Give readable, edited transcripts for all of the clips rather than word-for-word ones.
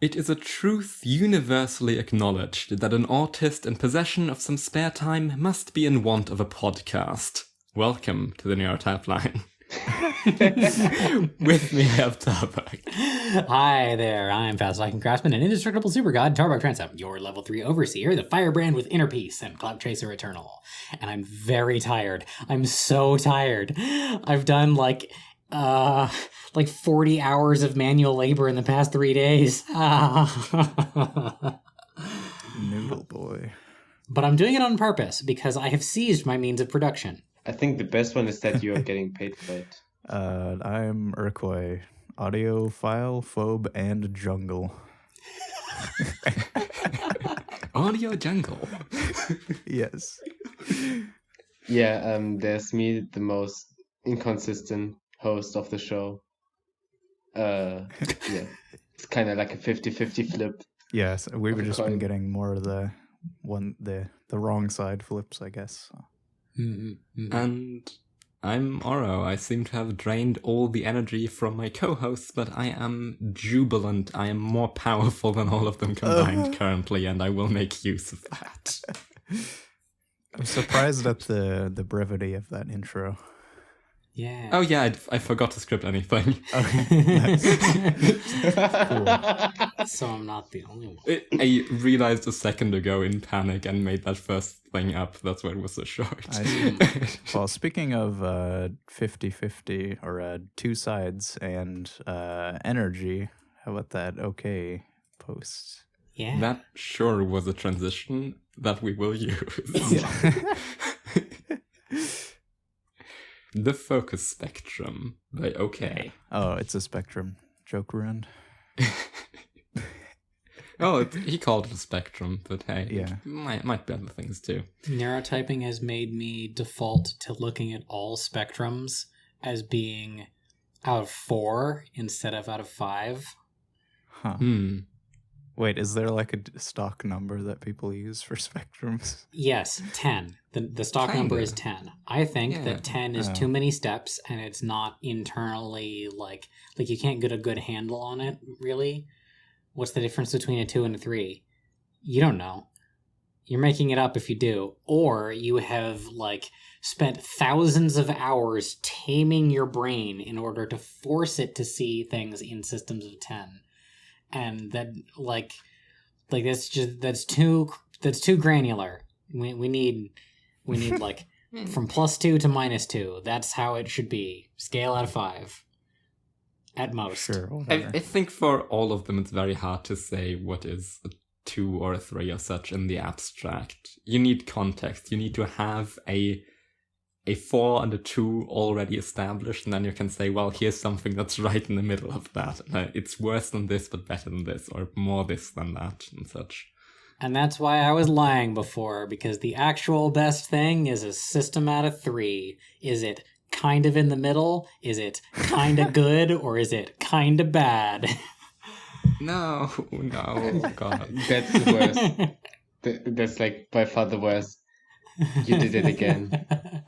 It is a truth universally acknowledged that an artist in possession of some spare time must be in want of a podcast. Welcome to the Neurotypeline. With me, I have Tarbuck. Hi there, I'm Fast-Talking Craftsman and Indestructible Super God, Tarbuck Transom, your level 3 overseer, the firebrand with inner peace, and Cloud Chaser Eternal. And I'm very tired. I'm so tired. I've done like 40 hours of manual labor in the past 3 days. Noodle boy. But I'm doing it on purpose because I have seized my means of production. I think the best one is that you are getting paid for it. I'm Urcoy, audiophile, phobe, and jungle. Audio jungle. Yes. Yeah, there's me, the most inconsistent host of the show. Yeah, it's kind of like a 50-50 flip. Yes, we've Of just coin. been getting more of the wrong side flips, I guess. So. And I'm Ouro. I seem to have drained all the energy from my co-hosts, but I am jubilant. I am more powerful than all of them combined currently, and I will make use of that. I'm surprised at the brevity of that intro. Yeah. Oh yeah, I forgot to script anything. So I'm not the only one. I realized a second ago in panic and made that first thing up. That's why it was so short. I see. Well, speaking of 50-50, or two sides and energy, how about that okay post? Yeah. That sure was a transition that we will use. The focus spectrum by OK. Oh, it's a spectrum. Joke around. Oh, he called it a spectrum, but hey, Yeah. it might be other things too. Neurotyping has made me default to looking at all spectrums as being out of 4 instead of out of 5. Huh. Wait, is there like a stock number that people use for spectrums? Yes, 10. The stock number is 10. I think that 10 is too many steps, and it's not internally like you can't get a good handle on it, really. What's the difference between a 2 and a 3? You don't know. You're making it up if you do. Or you have spent thousands of hours taming your brain in order to force it to see things in systems of 10. And that that's too granular. We need like from +2 to -2. That's how it should be. Scale out of 5. At most. Sure, whatever. I think for all of them, it's very hard to say what is a 2 or a 3 or such in the abstract. You need context. You need to have a 4 and a 2 already established, and then you can say, well, here's something that's right in the middle of that. It's worse than this, but better than this, or more this than that, and such. And that's why I was lying before, because the actual best thing is a system out of 3. Is it kind of in the middle? Is it kind of good? Or is it kind of bad? No, God. That's the worst. That's by far the worst. You did it again.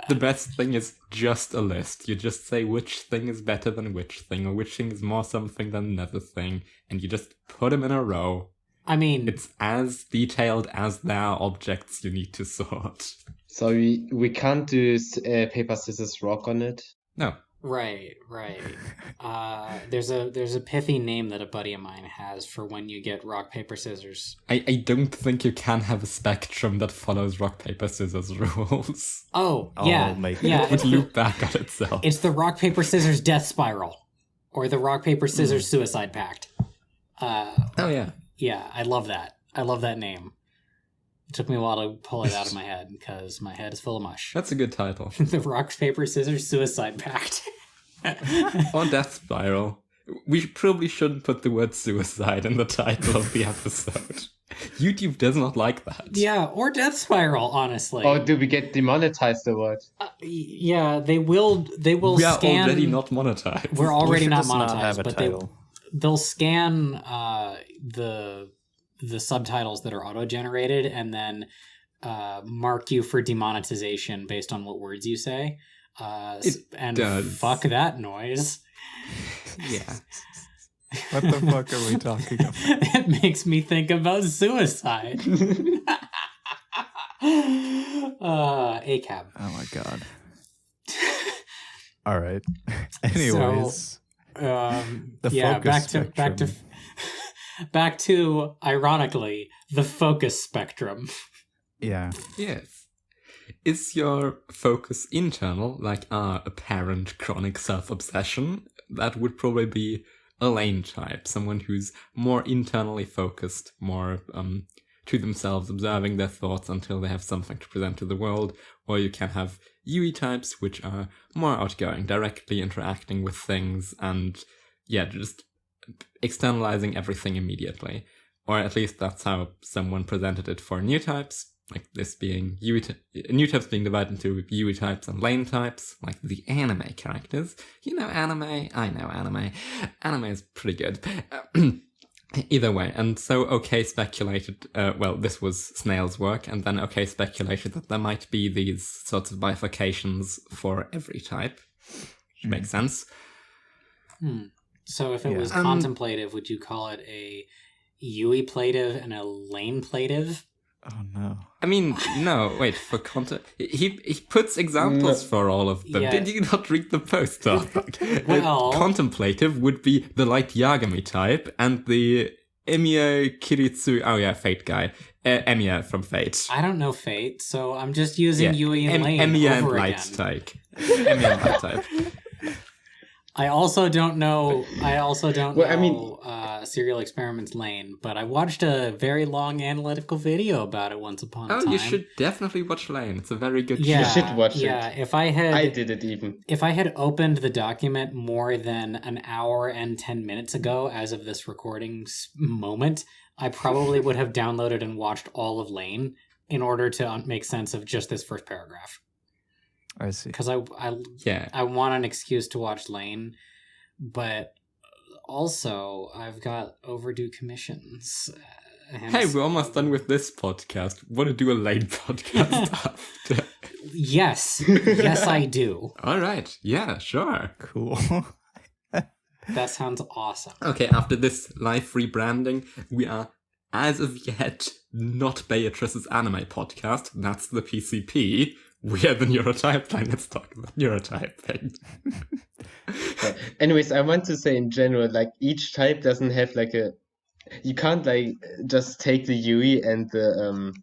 The best thing is just a list. You just say which thing is better than which thing, or which thing is more something than another thing, and you just put them in a row. I mean, It's as detailed as there are objects you need to sort. So we can't do paper, scissors, rock on it. No. right. There's a pithy name that a buddy of mine has for when you get rock, paper, scissors. I don't think you can have a spectrum that follows rock, paper, scissors rules. Oh, I'll yeah. make Yeah, It would loop back on itself. it's the rock, paper, scissors death spiral. Or the rock, paper, scissors suicide pact. Oh, yeah. Yeah, I love that. I love that name. It took me a while to pull it out of my head because my head is full of mush. That's a good title. The rock, paper, scissors suicide pact. Or Death Spiral. We probably shouldn't put the word suicide in the title of the episode. YouTube does not like that. Yeah, or death spiral, honestly. Or do we get demonetized or what? Yeah, they will We are scan... already not monetized. We're already should not just not monetized, have a but title. they'll scan the subtitles that are auto-generated and then mark you for demonetization based on what words you say. It and does. fuck that noise. Yeah. What the fuck are we talking about? It makes me think about suicide. ACAB. Oh my god. All right. Anyways, the focus spectrum. back to ironically the focus spectrum. Yeah. Yes. Is your focus internal, like apparent chronic self-obsession? That would probably be a lane type, someone who's more internally focused, more to themselves, observing their thoughts until they have something to present to the world. Or you can have UE types, which are more outgoing, directly interacting with things and, yeah, just externalizing everything immediately. Or at least that's how someone presented it for new types, like this being new types being divided into UE types and lane types, like the anime characters. You know anime? I know anime. Anime is pretty good. Either way, and so OK speculated, this was Snail's work, and then OK speculated that there might be these sorts of bifurcations for every type, which makes sense. So if it was contemplative, would you call it a UE-plative and a lane-plative? Oh no. I mean, no, wait, for content... He puts examples for all of them. Yeah. Did you not read the post, Tarbuck? Well... Contemplative would be the light Yagami type, and the Emiya Kiritsu... Oh yeah, Fate guy. Emiya from Fate. I don't know Fate, so I'm just using UE and lane Emiya over and again. light type. Emiya and light type. I also don't know Serial Experiments Lane, but I watched a very long analytical video about it once upon a time. Oh, you should definitely watch Lane. It's a very good show. You should watch it. Yeah, I did it even. If I had opened the document more than an hour and 10 minutes ago, as of this recording moment, I probably would have downloaded and watched all of Lane in order to make sense of just this first paragraph. I see. Because I want an excuse to watch Lane, but also I've got overdue commissions. Hey, we're almost done with this podcast. Want to do a Lane podcast after? Yes, I do. All right, yeah, sure. Cool. That sounds awesome. Okay, after this live rebranding, we are, as of yet, not Beatrice's anime podcast. That's the PCP. We are the Neurotypeline. Let's talk about neurotyping. Anyways, I want to say in general, like each type doesn't have like a. You can't like just take the UE and the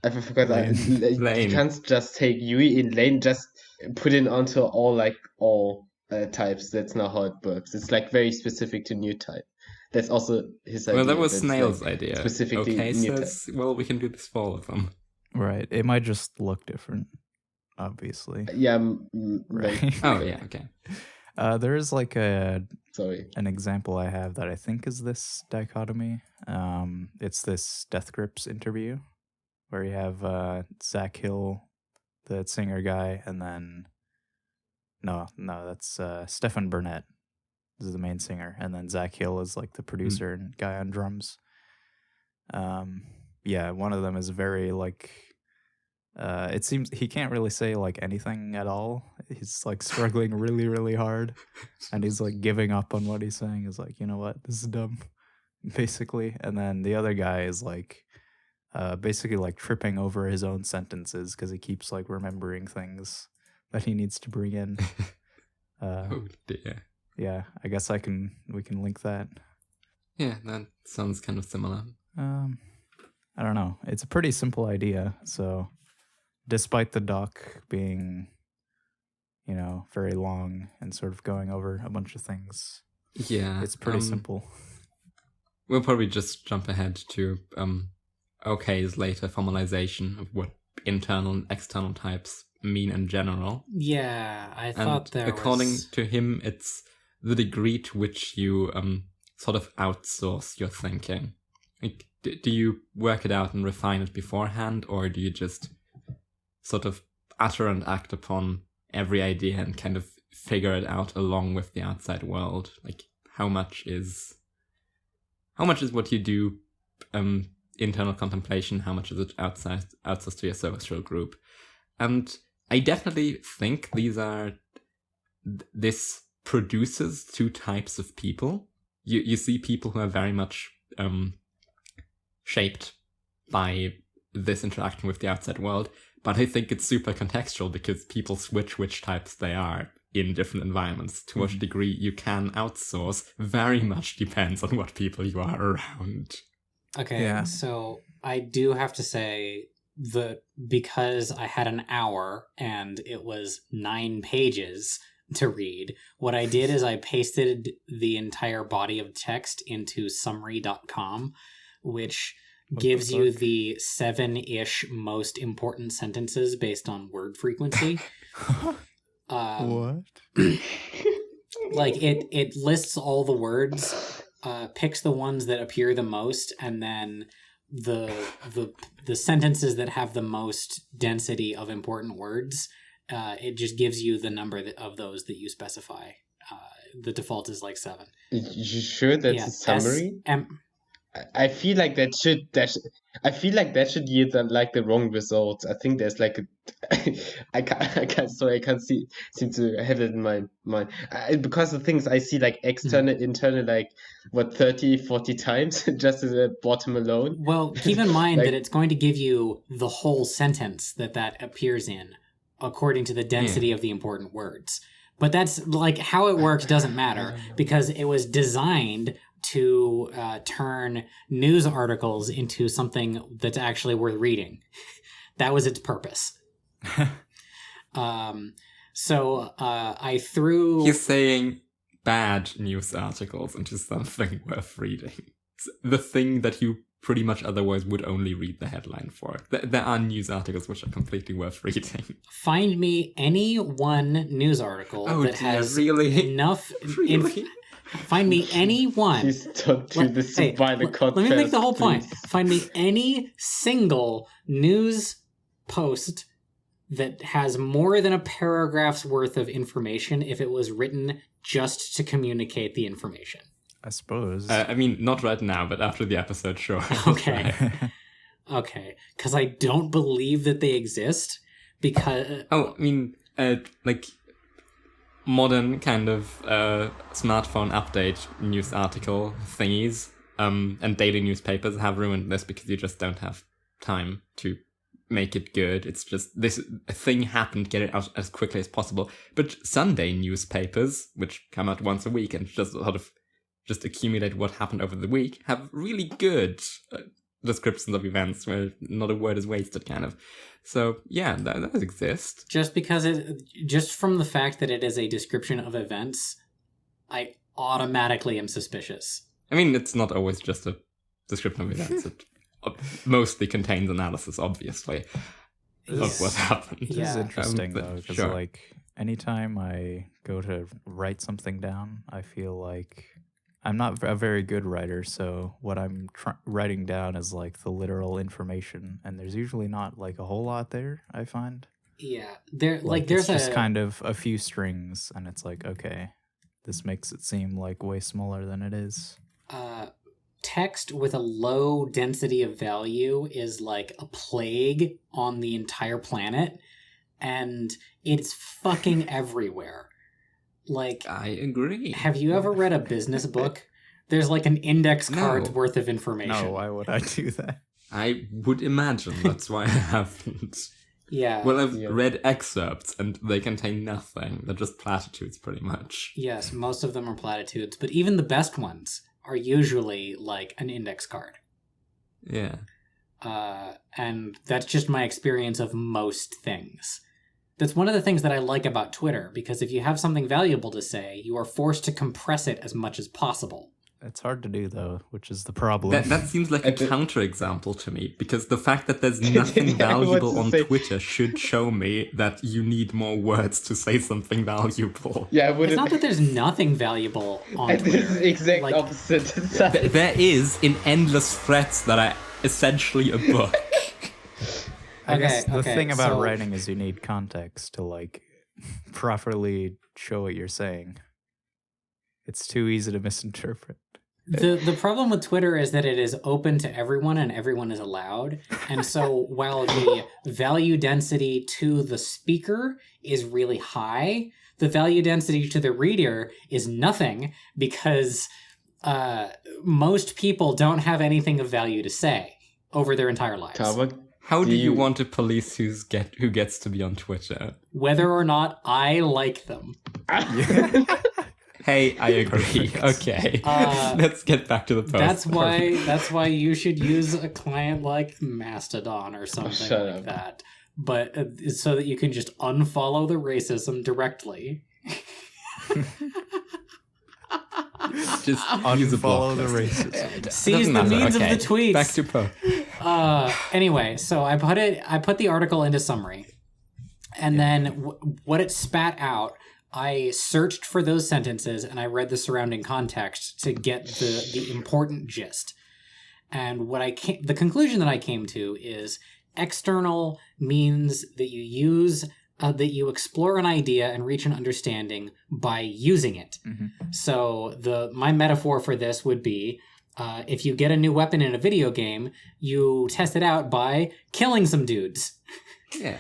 I forgot Lane. You can't just take UE in lane, just put it onto all types. That's not how it works. It's like very specific to new type. That's also his idea. Well, that was Snail's idea. Specifically, okay, new says, type. Well, we can do this for all of them. Right. It might just look different, obviously. Yeah. Right. Oh, yeah. Okay. There is like an example I have that I think is this dichotomy. It's this Death Grips interview where you have Zach Hill, the singer guy, and then no, that's Stefan Burnett. This is the main singer, and then Zach Hill is like the producer and guy on drums. Yeah, one of them is very like. It seems he can't really say like anything at all. He's like struggling really, really hard, and he's like giving up on what he's saying. He's like, you know what, this is dumb, basically. And then the other guy is like, basically like tripping over his own sentences because he keeps like remembering things that he needs to bring in. Oh dear. Yeah, I guess we can link that. Yeah, that sounds kind of similar. I don't know. It's a pretty simple idea, so. Despite the doc being, very long and sort of going over a bunch of things. Yeah. It's pretty simple. We'll probably just jump ahead to OK's later formalization of what internal and external types mean in general. Yeah, I thought according to him, it's the degree to which you sort of outsource your thinking. Like, do you work it out and refine it beforehand, or do you just sort of utter and act upon every idea and kind of figure it out along with the outside world? Like, how much is what you do internal contemplation, how much is it outsourced to your social group? And I definitely think this produces two types of people. you see people who are very much shaped by this interaction with the outside world, but I think it's super contextual because people switch which types they are in different environments. To what degree you can outsource very much depends on what people you are around. Okay, so I do have to say that because I had an hour and it was 9 pages to read, what I did is I pasted the entire body of text into summary.com, which gives you the 7-ish most important sentences based on word frequency. What? Like it lists all the words, picks the ones that appear the most, and then the sentences that have the most density of important words. It just gives you the number of those that you specify. The default is like 7. You sure that's a summary? I feel like that should yield like the wrong results. I think there's like I can't seem to have it in my mind. Because the things I see like external, internal, like 30, 40 times just at the bottom alone. Well, keep in mind that it's going to give you the whole sentence that appears in, according to the density of the important words. But that's like how it works doesn't matter, because it was designed to turn news articles into something that's actually worth reading. That was its purpose. So I threw... You're saying bad news articles into something worth reading. The thing that you pretty much otherwise would only read the headline for. There are news articles which are completely worth reading. Find me any one news article that has enough... Find me any one. Please don't do this by the context. Let me make the whole point. Find me any single news post that has more than a paragraph's worth of information if it was written just to communicate the information. I suppose. I mean, not right now, but after the episode, sure. Okay. Okay. Because I don't believe that they exist. Because... I mean, like... modern kind of smartphone update news article thingies and daily newspapers have ruined this because you just don't have time to make it good. It's just this thing happened, get it out as quickly as possible. But Sunday newspapers, which come out once a week and just sort of just accumulate what happened over the week, have really good descriptions of events where not a word is wasted, kind of. So yeah, that does exist. Just from the fact that it is a description of events, I automatically am suspicious. I mean, it's not always just a description of events. It mostly contains analysis, obviously, of what happened. It is interesting though, because like anytime I go to write something down, I feel like I'm not a very good writer, so what I'm writing down is like the literal information, and there's usually not like a whole lot there, I find. Yeah, there's just kind of a few strings, and it's like, okay, this makes it seem like way smaller than it is. Text with a low density of value is like a plague on the entire planet, and it's fucking everywhere. Like, I agree. Have you ever read a business book? There's like an index card's worth of information. No, why would I do that? I would imagine that's why I haven't. Yeah. Well, I've read excerpts and they contain nothing. They're just platitudes, pretty much. Yes, most of them are platitudes, but even the best ones are usually like an index card. Yeah. And that's just my experience of most things. That's one of the things that I like about Twitter, because if you have something valuable to say, you are forced to compress it as much as possible. It's hard to do, though, which is the problem. That seems like a counterexample to me, because the fact that there's nothing valuable on Twitter should show me that you need more words to say something valuable. Yeah, it's not that there's nothing valuable on Twitter. It's the exact opposite. There is in endless threads that are essentially a book. I guess the thing about writing is you need context to like properly show what you're saying. It's too easy to misinterpret. The problem with Twitter is that it is open to everyone and everyone is allowed. And so while the value density to the speaker is really high, the value density to the reader is nothing, because most people don't have anything of value to say over their entire lives. Tarbuck, how do you want to police who gets to be on Twitter? Whether or not I like them. Hey, I agree. Okay, let's get back to the post. That's why you should use a client like Mastodon or something like that. But so that you can just unfollow the racism directly. Just unfollow the racism. Seize the means of the tweets. Back to post. Anyway, so I put the article into summary, and then what it spat out. I searched for those sentences and I read the surrounding context to get the important gist. And the conclusion that I came to is external means that you use, that you explore an idea and reach an understanding by using it. Mm-hmm. So my metaphor for this would be, if you get a new weapon in a video game, you test it out by killing some dudes. Yeah.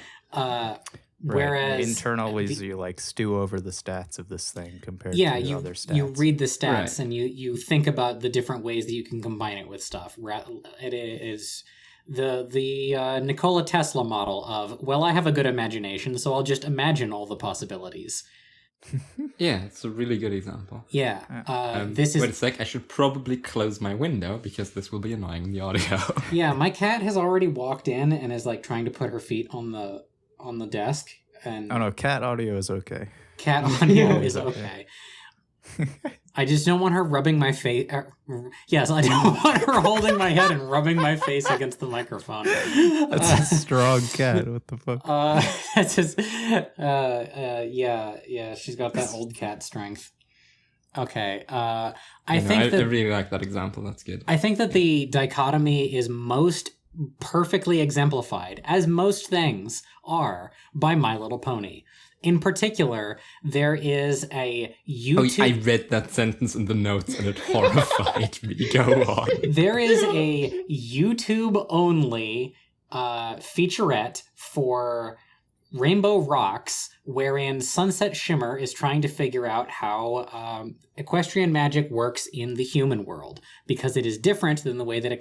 Whereas internally, you like stew over the stats of this thing compared to the other stats. You read the stats and you think about the different ways that you can combine it with stuff. It is the Nikola Tesla model of, well, I have a good imagination, so I'll just imagine all the possibilities. Yeah, it's a really good example. Yeah. Wait a sec, I should probably close my window because this will be annoying in the audio. Yeah, my cat has already walked in and is like trying to put her feet on the desk. And oh no, cat audio is okay. Cat audio is okay. I just don't want her rubbing my face. Yes, I don't want her holding my head and rubbing my face against the microphone. That's a strong cat. What the fuck? That's just, yeah. She's got that old cat strength. Okay. I really like that example. That's good. I think that the dichotomy is most perfectly exemplified, as most things are, by My Little Pony. In particular, there is a YouTube... Oh, I read that sentence in the notes and it horrified me. Go on. There is a YouTube-only featurette for Rainbow Rocks, wherein Sunset Shimmer is trying to figure out how equestrian magic works in the human world, because it is different than the way that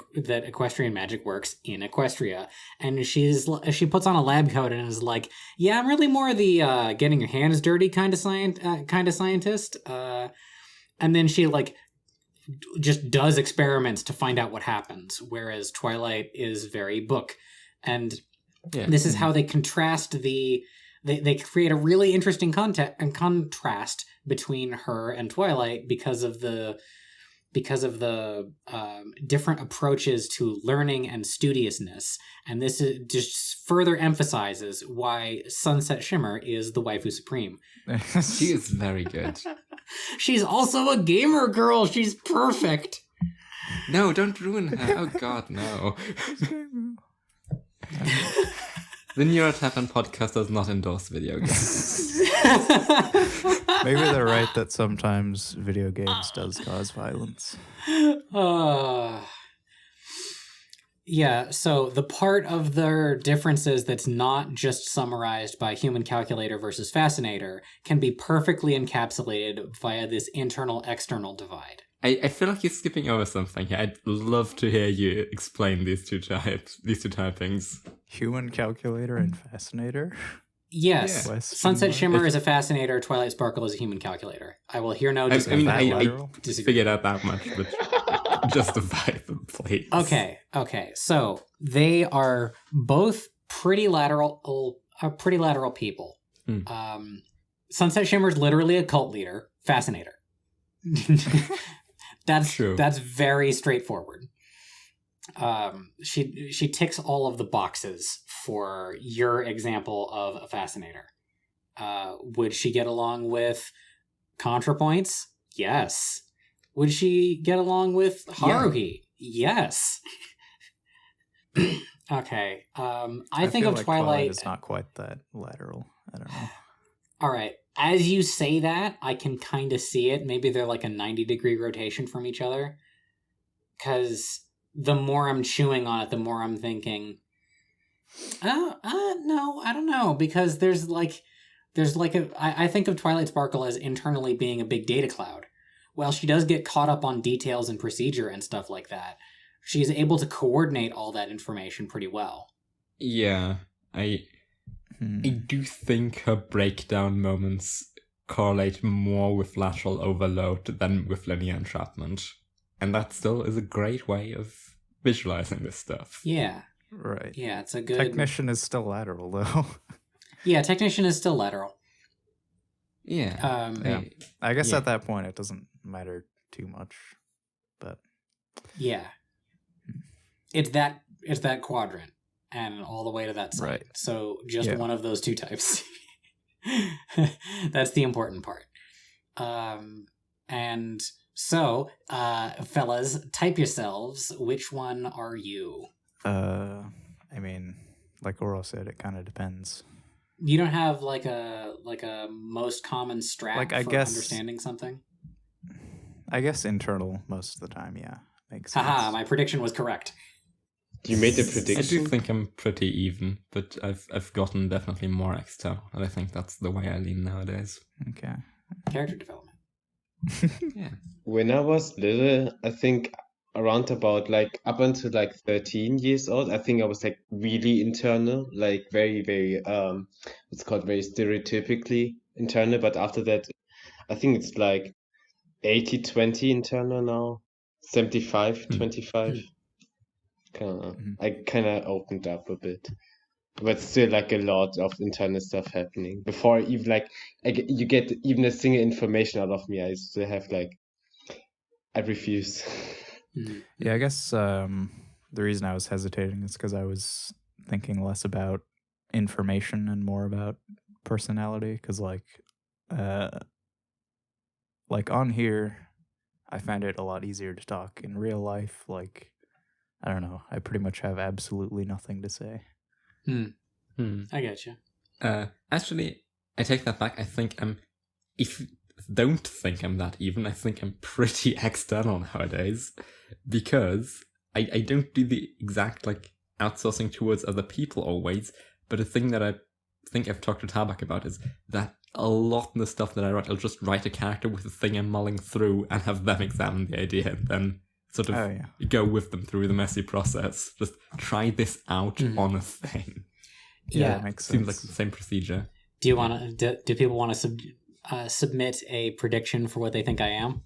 equestrian magic works in Equestria. And she puts on a lab coat and is like, "Yeah, I'm really more the getting your hands dirty kind of scientist." And then she like just does experiments to find out what happens, whereas Twilight is very book. And this is how they contrast they create a really interesting contrast between her and Twilight because of the different approaches to learning and studiousness. And this is just further emphasizes why Sunset Shimmer is the waifu supreme. She is very good. She's also a gamer girl. She's perfect. No, don't ruin her. Oh god, no. The Neurotyping podcast does not endorse video games. Maybe they're right that sometimes video games does cause violence. Yeah, so the part of their differences that's not just summarized by human calculator versus fascinator can be perfectly encapsulated via this internal-external divide. I feel like you're skipping over something here. I'd love to hear you explain these two typings. Human calculator and fascinator? Yes. Yeah. Sunset Shimmer is a fascinator, Twilight Sparkle is a human calculator. I will hear no dispute. I figured out that much, but justify them, please. Okay. So they are both pretty lateral people. Sunset Shimmer is literally a cult leader, fascinator. That's true. That's very straightforward. She ticks all of the boxes for your example of a fascinator. Would she get along with ContraPoints? Yes. Would she get along with Haruhi? Yeah. Yes. Okay. I think of like Twilight is not quite that lateral. I don't know. All right. As you say that, I can kind of see it. Maybe they're like a 90-degree rotation from each other. Because the more I'm chewing on it, the more I'm thinking, no, I don't know. Because I think of Twilight Sparkle as internally being a big data cloud. while she does get caught up on details and procedure and stuff like that, she's able to coordinate all that information pretty well. Yeah, I do think her breakdown moments correlate more with lateral overload than with linear entrapment. And that still is a great way of visualizing this stuff. Yeah. Right. Yeah, it's a good... Technician is still lateral, though. Yeah, technician is still lateral. Yeah. I guess at that point it doesn't matter too much, but... Yeah. It's that quadrant and all the way to that side. Right. So just one of those two types. That's the important part. And so, fellas, type yourselves. Which one are you? I mean, like Ouro said, it kind of depends. You don't have like a most common strat for understanding something? I guess internal most of the time, yeah. Makes sense. Haha, my prediction was correct. You made the prediction? I do think I'm pretty even, but I've gotten definitely more external, and I think that's the way I lean nowadays. Okay. Character development. Yeah. When I was little, I think around about like up until like 13 years old, I think I was like really internal, like very, very what's called very stereotypically internal. But after that, I think it's like 80-20 internal now, 75-25. I kind of opened up a bit, but still like a lot of internal stuff happening. Before even like you get even a single information out of me, I still have like I refuse. Yeah, I guess the reason I was hesitating is because I was thinking less about information and more about personality. Because like on here, I find it a lot easier to talk. In real life, like I don't know, I pretty much have absolutely nothing to say. I get you. Actually, I take that back. I think don't think I'm that even. I think I'm pretty external nowadays because I don't do the exact like outsourcing towards other people always. But a thing that I think I've talked to Tarbuck about is that a lot of the stuff that I write, I'll just write a character with a thing I'm mulling through and have them examine the idea and then sort of go with them through the messy process. Just try this out on a thing. Yeah, it makes sense. Seems like the same procedure. Do you want to? Do people want to submit a prediction for what they think I am?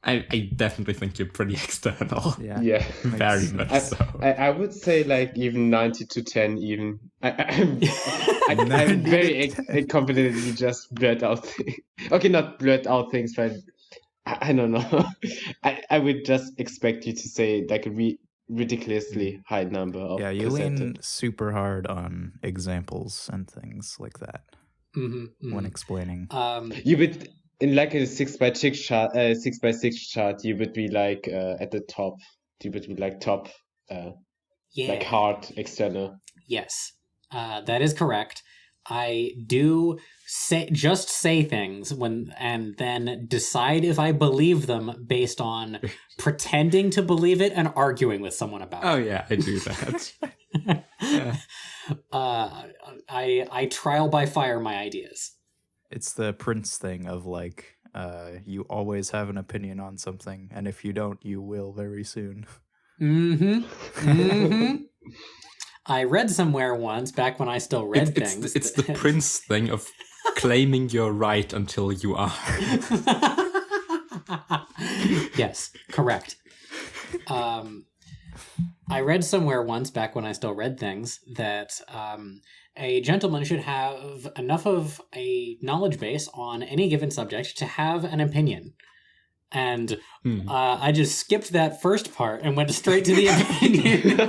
I definitely think you're pretty external. Yeah, very much so. I would say like even 90-10 even. I'm very confidently just blurt out things. Okay, not blurt out things, but I don't know. I would just expect you to say like a ridiculously high number of you lean super hard on examples and things like that when explaining. You would in like a 6x6 chart, 6x6 chart, you would be like at the top. You would be like top, like hard external. Yes, that is correct. I do say things and then decide if I believe them based on pretending to believe it and arguing with someone about it. Oh yeah, I do that. I trial by fire my ideas. It's the Prince thing of like, you always have an opinion on something, and if you don't, you will very soon. I read somewhere once, back when I still read things. It's the Prince thing of claiming you're right until you are. Yes, correct. I read somewhere once, back when I still read things, that a gentleman should have enough of a knowledge base on any given subject to have an opinion. And I just skipped that first part and went straight to the opinion.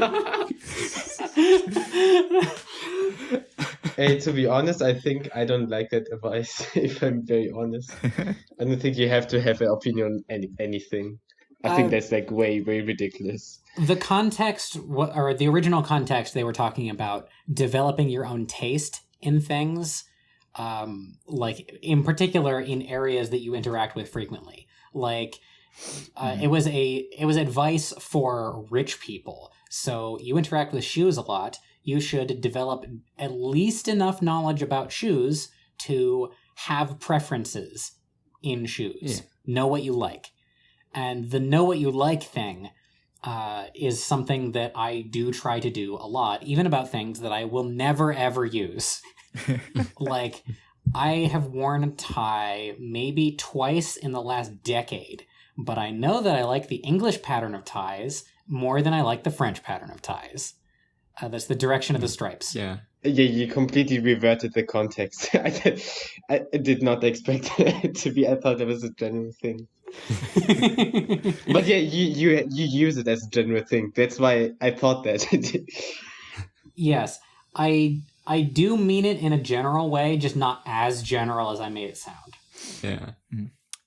Hey, to be honest, I think I don't like that advice, if I'm very honest. I don't think you have to have an opinion on anything. I think that's like way, way ridiculous. The context, or the original context, they were talking about developing your own taste in things, like in particular in areas that you interact with frequently. Like it was advice for rich people. So you interact with shoes a lot. You should develop at least enough knowledge about shoes to have preferences in shoes. Yeah. Know what you like. And the know what you like thing is something that I do try to do a lot, even about things that I will never, ever use. Like, I have worn a tie maybe twice in the last decade, but I know that I like the English pattern of ties more than I like the French pattern of ties. That's the direction of the stripes. Yeah. Yeah, you completely reverted the context. I did not expect it to be. I thought it was a general thing. But yeah, you use it as a general thing. That's why I thought that. Yes, I do mean it in a general way, just not as general as I made it sound. Yeah.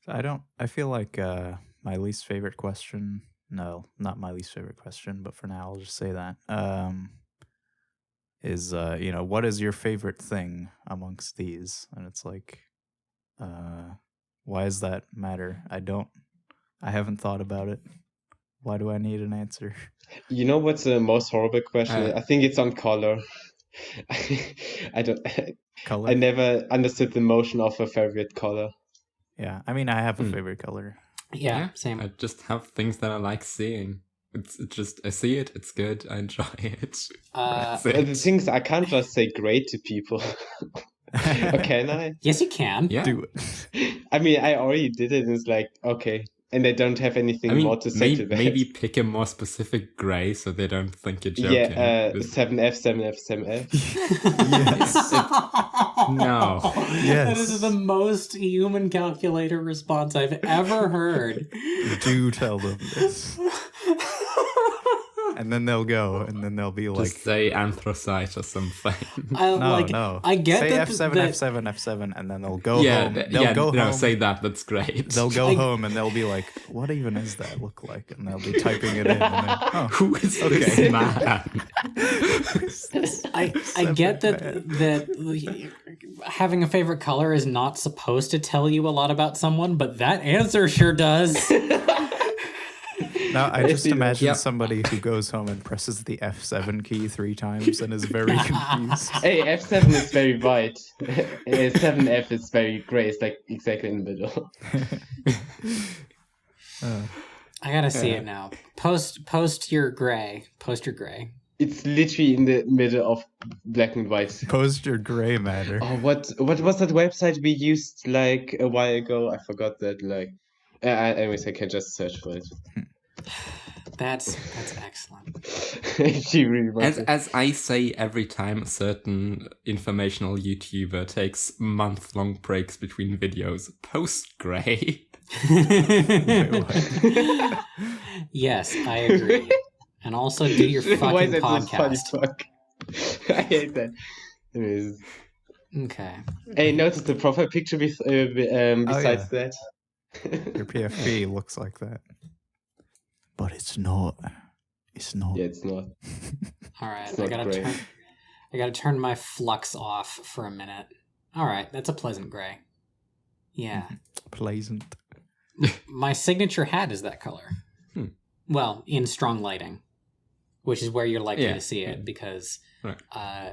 I feel like my least favorite question. No, not my least favorite question, but for now I'll just say that. Is what is your favorite thing amongst these? And it's like, why does that matter? I haven't thought about it. Why do I need an answer? You know what's the most horrible question? I think it's on color. I don't. Color? I never understood the motion of a favorite color. Yeah, I mean, I have a favorite color. Yeah, same. I just have things that I like seeing. It's just, I see it, it's good, I enjoy it. The things I can't just say great to people. Or can I? Yes, you can. Yeah. Do it. I mean, I already did it. And it's like, okay. And I don't have anything more to say to that. Maybe pick a more specific gray so they don't think you're joking. Yeah, 7F, 7F, 7F. Yes. No. Yes. That is the most human calculator response I've ever heard. Do tell them this. And then they'll go, and then they'll be like... Just say anthracite or something. No. I get say that... F7, that... F7, F7, and then they'll go home. They'll go home. No, say that. That's great. They'll go home, and they'll be like, what even is that look like? And they'll be typing it in. And then, who is this man? I get that having a favorite color is not supposed to tell you a lot about someone, but that answer sure does. Now, I just imagine somebody who goes home and presses the F7 key 3 times and is very confused. Hey, F7 is very white. 7F is very gray. It's like exactly in the middle. I gotta see it now. Post your gray. Post your gray. It's literally in the middle of black and white. Post your gray matter. Oh, what was that website we used like a while ago? I forgot that. Like, anyways, I can just search for it. That's excellent. She really wants as I say every time a certain informational YouTuber takes month-long breaks between videos, post gray. Yes, I agree. And also do your fucking podcast. I hate that. Anyways. Okay. Hey, notice the profile picture besides that. Your PFP looks like that. But it's not. It's not. Yeah, it's not. All right, I gotta turn my flux off for a minute. All right, that's a pleasant gray. Yeah. Pleasant. My signature hat is that color. Well, in strong lighting, which is where you're likely to see it, because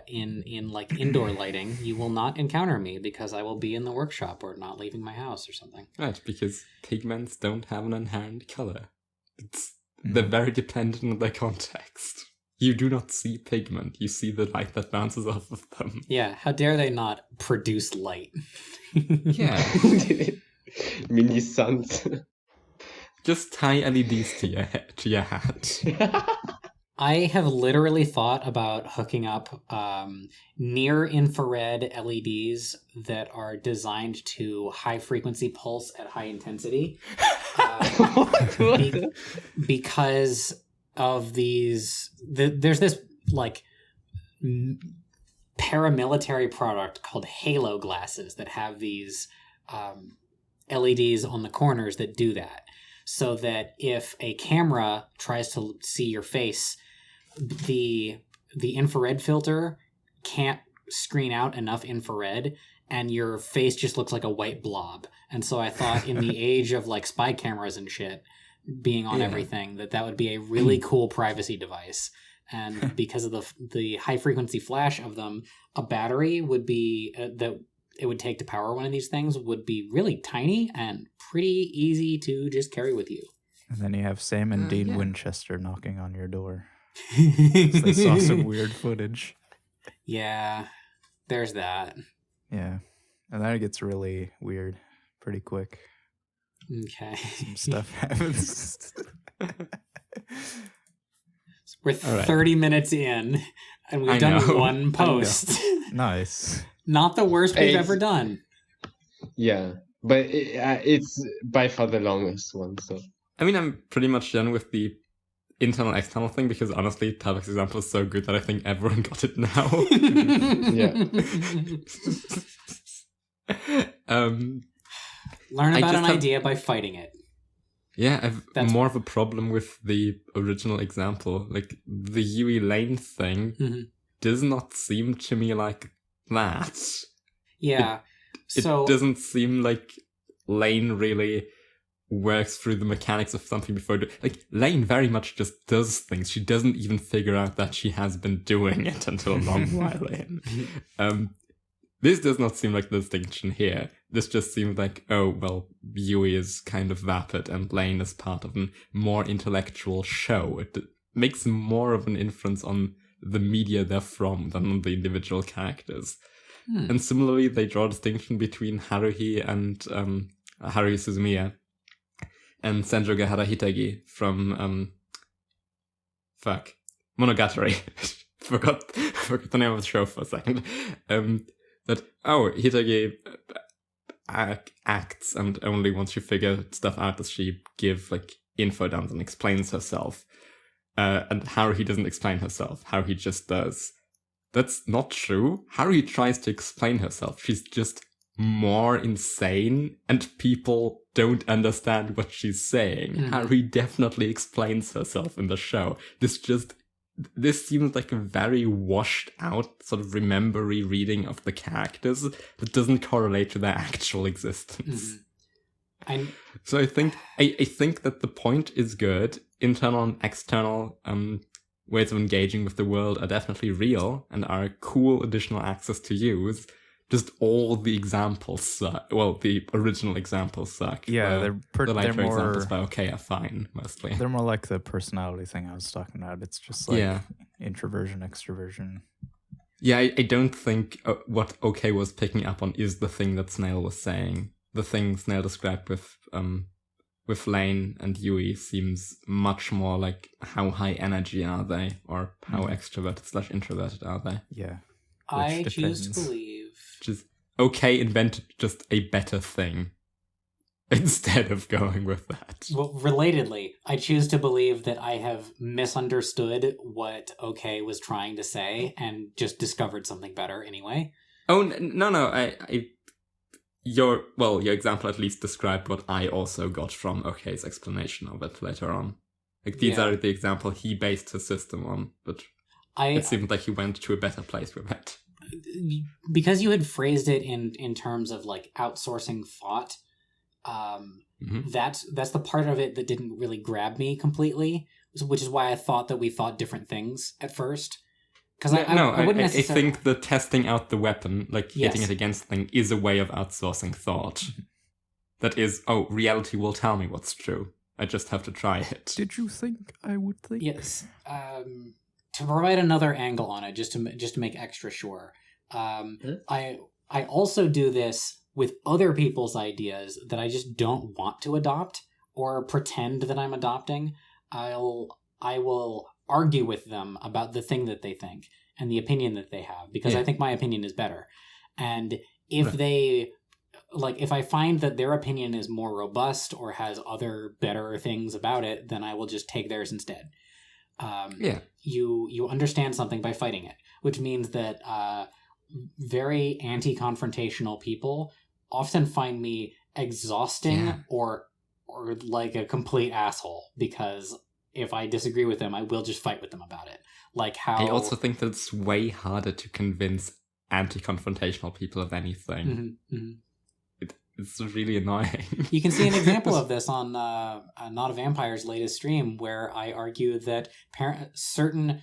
in like indoor lighting, you will not encounter me because I will be in the workshop or not leaving my house or something. Right, because pigments don't have an inherent color. They're very dependent on their context. You do not see pigment, you see the light that bounces off of them. Yeah, how dare they not produce light? Yeah. Mini suns. Just tie LEDs to your hat. I have literally thought about hooking up near-infrared LEDs that are designed to high-frequency pulse at high intensity. Because of these... there's this, like, paramilitary product called Halo glasses that have these LEDs on the corners that do that. So that if a camera tries to see your face, the infrared filter can't screen out enough infrared, and your face just looks like a white blob. And so I thought, in the age of like spy cameras and shit being on everything, that would be a really cool privacy device. And because of the high frequency flash of them, a battery would be that it would take to power one of these things would be really tiny and pretty easy to just carry with you. And then you have Sam and Dean Winchester knocking on your door. They saw some weird footage. Yeah, there's that. Yeah, and then it gets really weird pretty quick. Okay. Some stuff happens. We're 30 minutes in, and we've done one post. Nice. Not the worst we've ever done. Yeah, but it's by far the longest one, so... I mean, I'm pretty much done with the internal-external thing, because honestly, Tarbuck's example is so good that I think everyone got it now. Learn about an idea by fighting it. Yeah, I've more of a problem with the original example. Like, the Yui Lane thing does not seem to me like that. Yeah. It doesn't seem like Lane really works through the mechanics of something before. Like, Lane very much just does things. She doesn't even figure out that she has been doing it until a long while in. This does not seem like the distinction here. This just seems like, oh, well, Yui is kind of vapid and Lane is part of a more intellectual show. It makes more of an inference on the media they're from than on the individual characters. And similarly, they draw a distinction between Haruhi and Haruhi Suzumiya and Senjo Gahara Hitagi from Monogatari. forgot the name of the show for a second. Hitagi acts, and only once you figure stuff out does she give like info dumps and explains herself. And Haruhi doesn't explain herself. Haruhi just does. That's not true. Haruhi tries to explain herself. She's just more insane, and people don't understand what she's saying. Haruhi definitely explains herself in the show. This seems like a very washed out, sort of remembery reading of the characters that doesn't correlate to their actual existence. So I think that the point is good. Internal and external ways of engaging with the world are definitely real and are a cool additional access to use. Just all the examples suck. Well, the original examples suck. Yeah, the later they're more, examples by are fine, mostly. They're more like the personality thing I was talking about. It's just like introversion, extroversion. Yeah, I don't think what OK was picking up on is the thing that Snail was saying. The thing Snail described with Lane and Yui seems much more like how high energy are they, or how extroverted/introverted are they. Yeah. I choose to believe. Which is OK invented just a better thing instead of going with that. Well, relatedly, I choose to believe that I have misunderstood what OK was trying to say and just discovered something better anyway. Oh, no. Your example at least described what I also got from OK's explanation of it later on. Like, these are the example he based his system on, but it seemed like he went to a better place with it. Because you had phrased it in terms of like outsourcing thought, that's the part of it that didn't really grab me completely, which is why I thought that we thought different things at first. Because I wouldn't necessarily... I think the testing out the weapon, like hitting it against thing, is a way of outsourcing thought. That is, reality will tell me what's true. I just have to try it. Did you think I would think? Yes. To provide another angle on it, just to make extra sure, I also do this with other people's ideas that I just don't want to adopt or pretend that I'm adopting. I will argue with them about the thing that they think and the opinion that they have, because I think my opinion is better. And if if I find that their opinion is more robust or has other better things about it, then I will just take theirs instead. You understand something by fighting it, which means that very anti-confrontational people often find me exhausting or like a complete asshole, because if I disagree with them, I will just fight with them about it. Like how I also think that it's way harder to convince anti-confrontational people of anything. It's really annoying. You can see an example of this on Not a Vampire's latest stream, where I argue that certain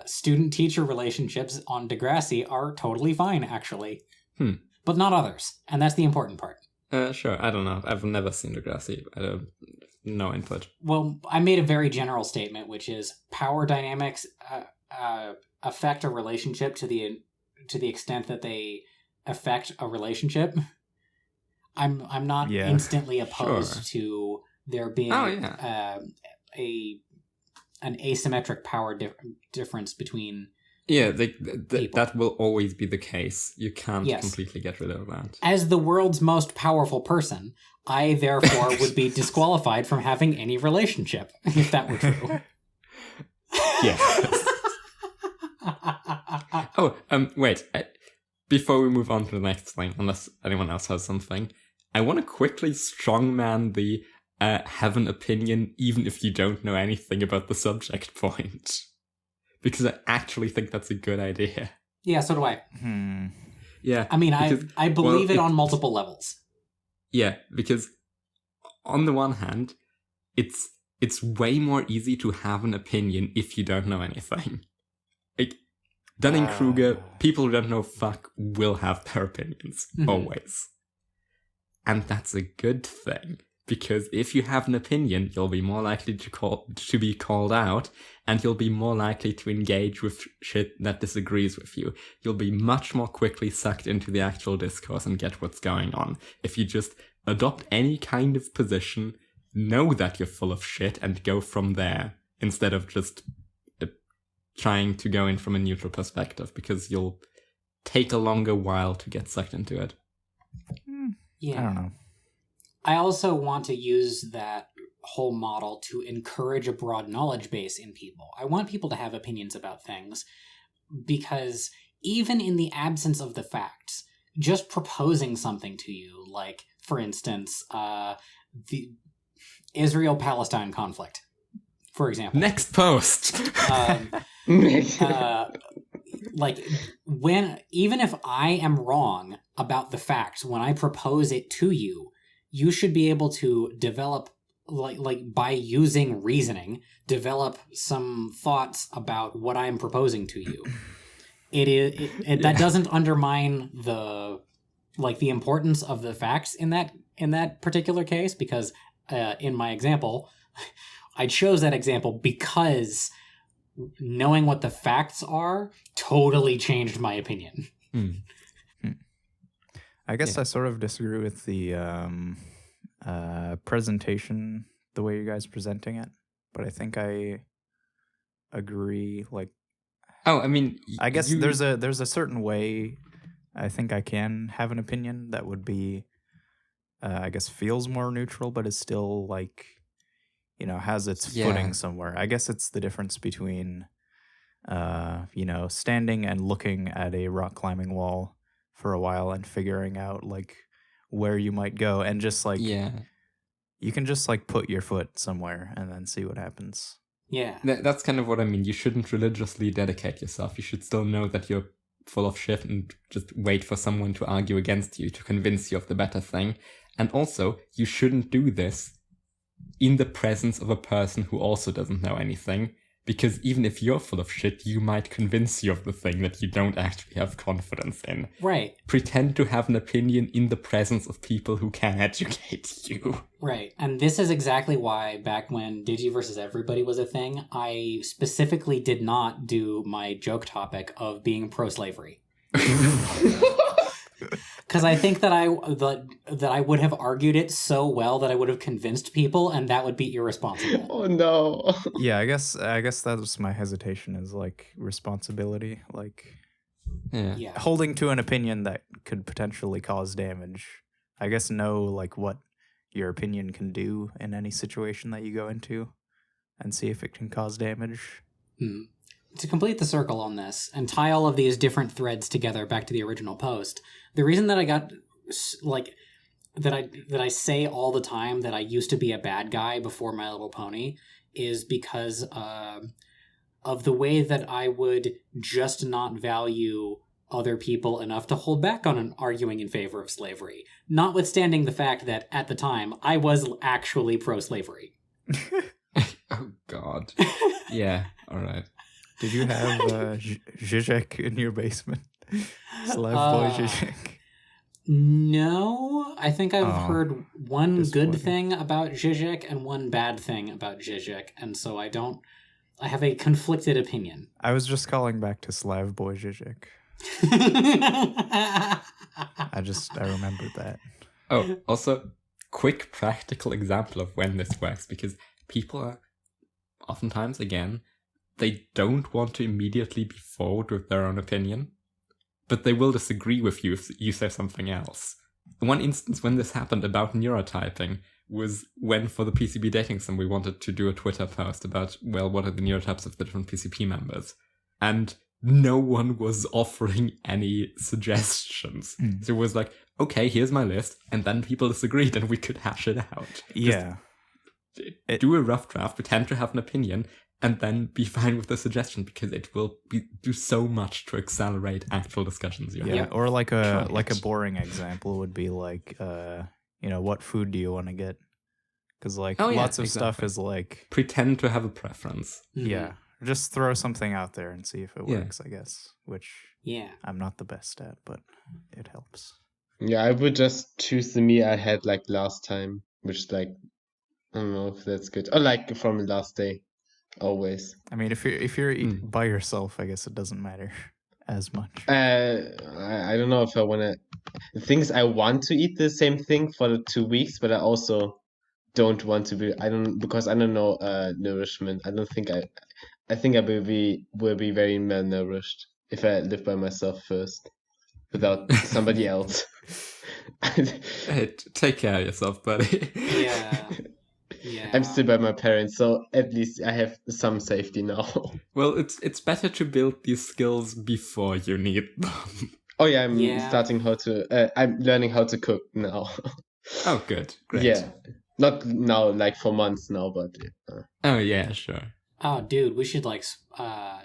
student-teacher relationships on Degrassi are totally fine, actually. But not others. And that's the important part. Sure, I don't know. I've never seen Degrassi. no input. Well, I made a very general statement, which is power dynamics affect a relationship to the extent that they affect a relationship. I'm not instantly opposed to there being an asymmetric power difference between that will always be the case. You can't completely get rid of that. As the world's most powerful person, I therefore would be disqualified from having any relationship, if that were true. Yes. Wait. Before we move on to the next thing, unless anyone else has something, I want to quickly strongman the have an opinion even if you don't know anything about the subject point. Because I actually think that's a good idea. Yeah, so do I. Yeah. I mean, I believe it on multiple levels. Yeah, because on the one hand, it's way more easy to have an opinion if you don't know anything. Like, Dunning-Kruger, people who don't know fuck will have their opinions, always. And that's a good thing. Because if you have an opinion, you'll be more likely to be called out, and you'll be more likely to engage with shit that disagrees with you. You'll be much more quickly sucked into the actual discourse and get what's going on. If you just adopt any kind of position, know that you're full of shit, and go from there, instead of just trying to go in from a neutral perspective, because you'll take a longer while to get sucked into it. Yeah. I don't know. I also want to use that whole model to encourage a broad knowledge base in people. I want people to have opinions about things because even in the absence of the facts, just proposing something to you, like, for instance, the Israel-Palestine conflict, for example. Next post! Like, even if I am wrong about the facts, when I propose it to you, you should be able to develop, like by using reasoning, develop some thoughts about what I'm proposing to you. That doesn't undermine the importance of the facts in that particular case, because in my example, I chose that example because knowing what the facts are totally changed my opinion. I guess I sort of disagree with the presentation, the way you guys are presenting it, but I think I agree. Like, I mean, I guess there's a certain way I think I can have an opinion that would be, I guess, feels more neutral, but is still like, has its footing somewhere. I guess it's the difference between, standing and looking at a rock climbing wall for a while and figuring out like where you might go, and just like you can just like put your foot somewhere and then see what happens. That's kind of what I mean. You shouldn't religiously dedicate yourself. You should still know that you're full of shit and just wait for someone to argue against you to convince you of the better thing. And also, you shouldn't do this in the presence of a person who also doesn't know anything, because even if you're full of shit, you might convince you of the thing that you don't actually have confidence in. Right. Pretend to have an opinion in the presence of people who can educate you. Right. And this is exactly why back when Digi versus Everybody was a thing, I specifically did not do my joke topic of being pro-slavery. Because I think that I would have argued it so well that I would have convinced people, and that would be irresponsible. Oh no. Yeah, I guess that was my hesitation, is like responsibility, like holding to an opinion that could potentially cause damage. I guess know like what your opinion can do in any situation that you go into, and see if it can cause damage. To complete the circle on this and tie all of these different threads together back to the original post, the reason that I got like that I say all the time that I used to be a bad guy before My Little Pony is because of the way that I would just not value other people enough to hold back on arguing in favor of slavery, notwithstanding the fact that at the time I was actually pro-slavery. Oh God. Yeah. All right. Did you have Zizek in your basement? Slave boy Zizek? No. I think I've heard one good thing about Zizek and one bad thing about Zizek, and so I have a conflicted opinion. I was just calling back to Slav Boy Zizek. I remembered that. Oh, also, quick practical example of when this works, because people are oftentimes, again, they don't want to immediately be forward with their own opinion, but they will disagree with you if you say something else. One instance when this happened about neurotyping was when, for the PCB dating sim, we wanted to do a Twitter post about, well, what are the neurotypes of the different PCP members? And no one was offering any suggestions. So it was like, okay, here's my list, and then people disagreed and we could hash it out. Yeah. Do a rough draft, pretend to have an opinion, and then be fine with the suggestion, because it will do so much to accelerate actual discussions. Or like a boring example would be like, what food do you want to get? Because lots of stuff is like... Pretend to have a preference. Yeah. Just throw something out there and see if it works, I guess. Which I'm not the best at, but it helps. Yeah, I would just choose the me I had last time, which I don't know if that's good. Or from last day. Always. I mean, if you're by yourself, I guess it doesn't matter as much. I don't know if I want to... The thing is, I want to eat the same thing for the 2 weeks, but I also don't want to be... because I don't know nourishment. I think I will be very malnourished if I live by myself first, without somebody else. Hey, take care of yourself, buddy. Yeah. I'm still by my parents, so at least I have some safety now. Well, it's better to build these skills before you need them. Oh yeah, I'm learning how to cook now. Oh, good. Great. Yeah. Not now, for months now, but... Oh, yeah, sure. Oh, dude, we should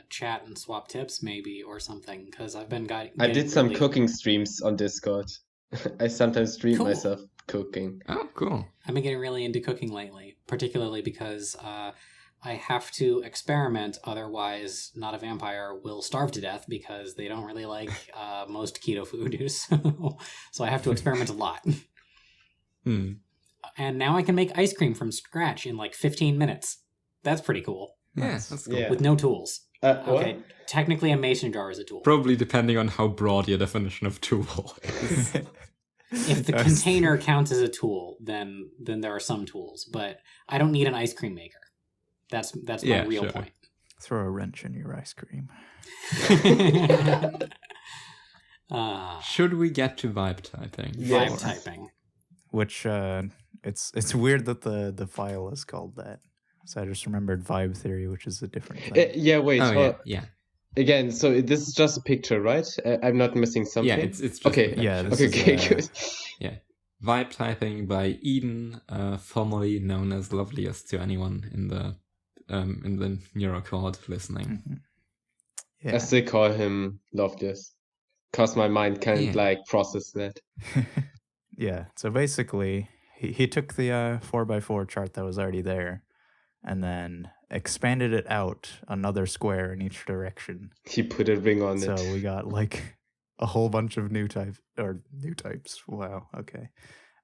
chat and swap tips maybe or something, because I've been I did some cooking streams on Discord. I sometimes stream myself cooking. Oh, cool. I've been getting really into cooking lately, particularly because I have to experiment, otherwise Not a Vampire will starve to death because they don't really like most keto food. So I have to experiment a lot. And now I can make ice cream from scratch in 15 minutes. That's pretty cool. Yeah, that's cool. Yeah. With no tools. Okay, What? technically a mason jar is a tool. Probably depending on how broad your definition of tool is. If the container counts as a tool, then there are some tools, but I don't need an ice cream maker. That's my real point. Throw a wrench in your ice cream. Should we get to Vibetyping? Yes. Vibetyping. Which it's weird that the file is called that. So I just remembered vibe theory, which is a different thing. Wait. Yeah. Again, so this is just a picture, right? I'm not missing something. Yeah, it's just okay. Good. Yeah, Vibetyping by Eden, formerly known as Loveliest to anyone in the Neurocord listening. Mm-hmm. Yeah. I still call him Loveliest, cause my mind can't process that. Yeah. So basically, he took the 4x4 chart that was already there, and then expanded it out another square in each direction. He put a ring on it. So we got a whole bunch of new types. Wow, okay.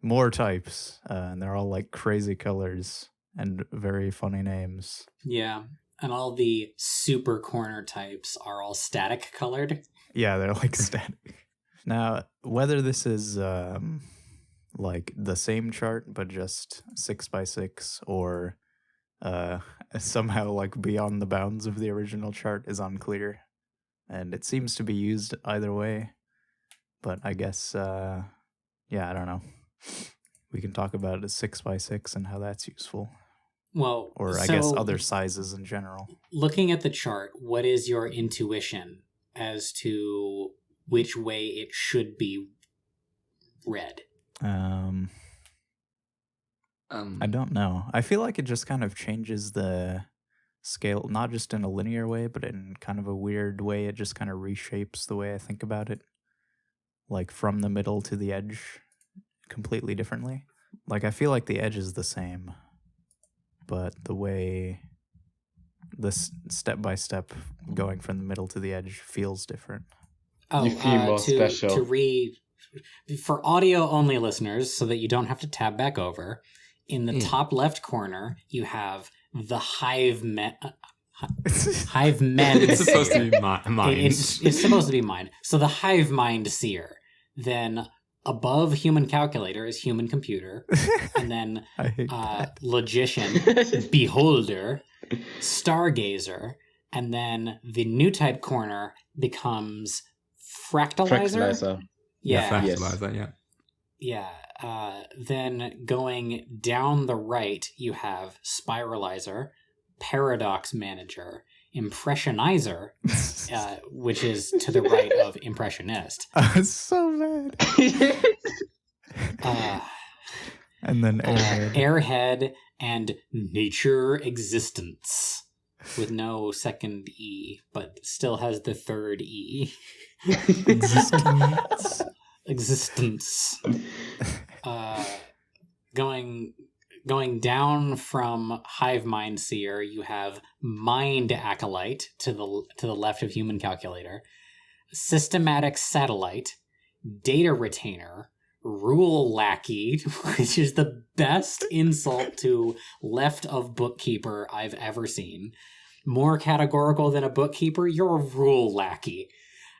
More types. And they're all crazy colors and very funny names. Yeah. And all the super corner types are all static colored. Yeah, they're static. Now, whether this is the same chart, but just 6x6 or somehow beyond the bounds of the original chart is unclear, and it seems to be used either way, but I guess I don't know, we can talk about it as 6x6 and how that's useful, I guess other sizes in general. Looking at the chart, what is your intuition as to which way it should be read? I don't know. I feel like it just kind of changes the scale, not just in a linear way, but in kind of a weird way. It just kind of reshapes the way I think about it. From the middle to the edge, completely differently. I feel like the edge is the same, but the way this step by step going from the middle to the edge feels different. Oh, you feel more special. for audio-only listeners, so that you don't have to tab back over, in the top left corner, you have the hive men. It's supposed to be mind. It's supposed to be mind. So the hive mind seer. Then above human calculator is human computer. And then logician, beholder, stargazer. And then the new type corner becomes fractalizer. Yeah, fractalizer, yeah. Yeah. Then going down the right, you have spiralizer, paradox manager, impressionizer, which is to the right of impressionist. It's so bad. And then airhead and nature existence, with no second E, but still has the third E. Existence. Going down from hive mind seer, you have mind acolyte to the left of human calculator, systematic satellite, data retainer, rule lackey, which is the best insult to left of bookkeeper I've ever seen. More categorical than a bookkeeper, you're a rule lackey.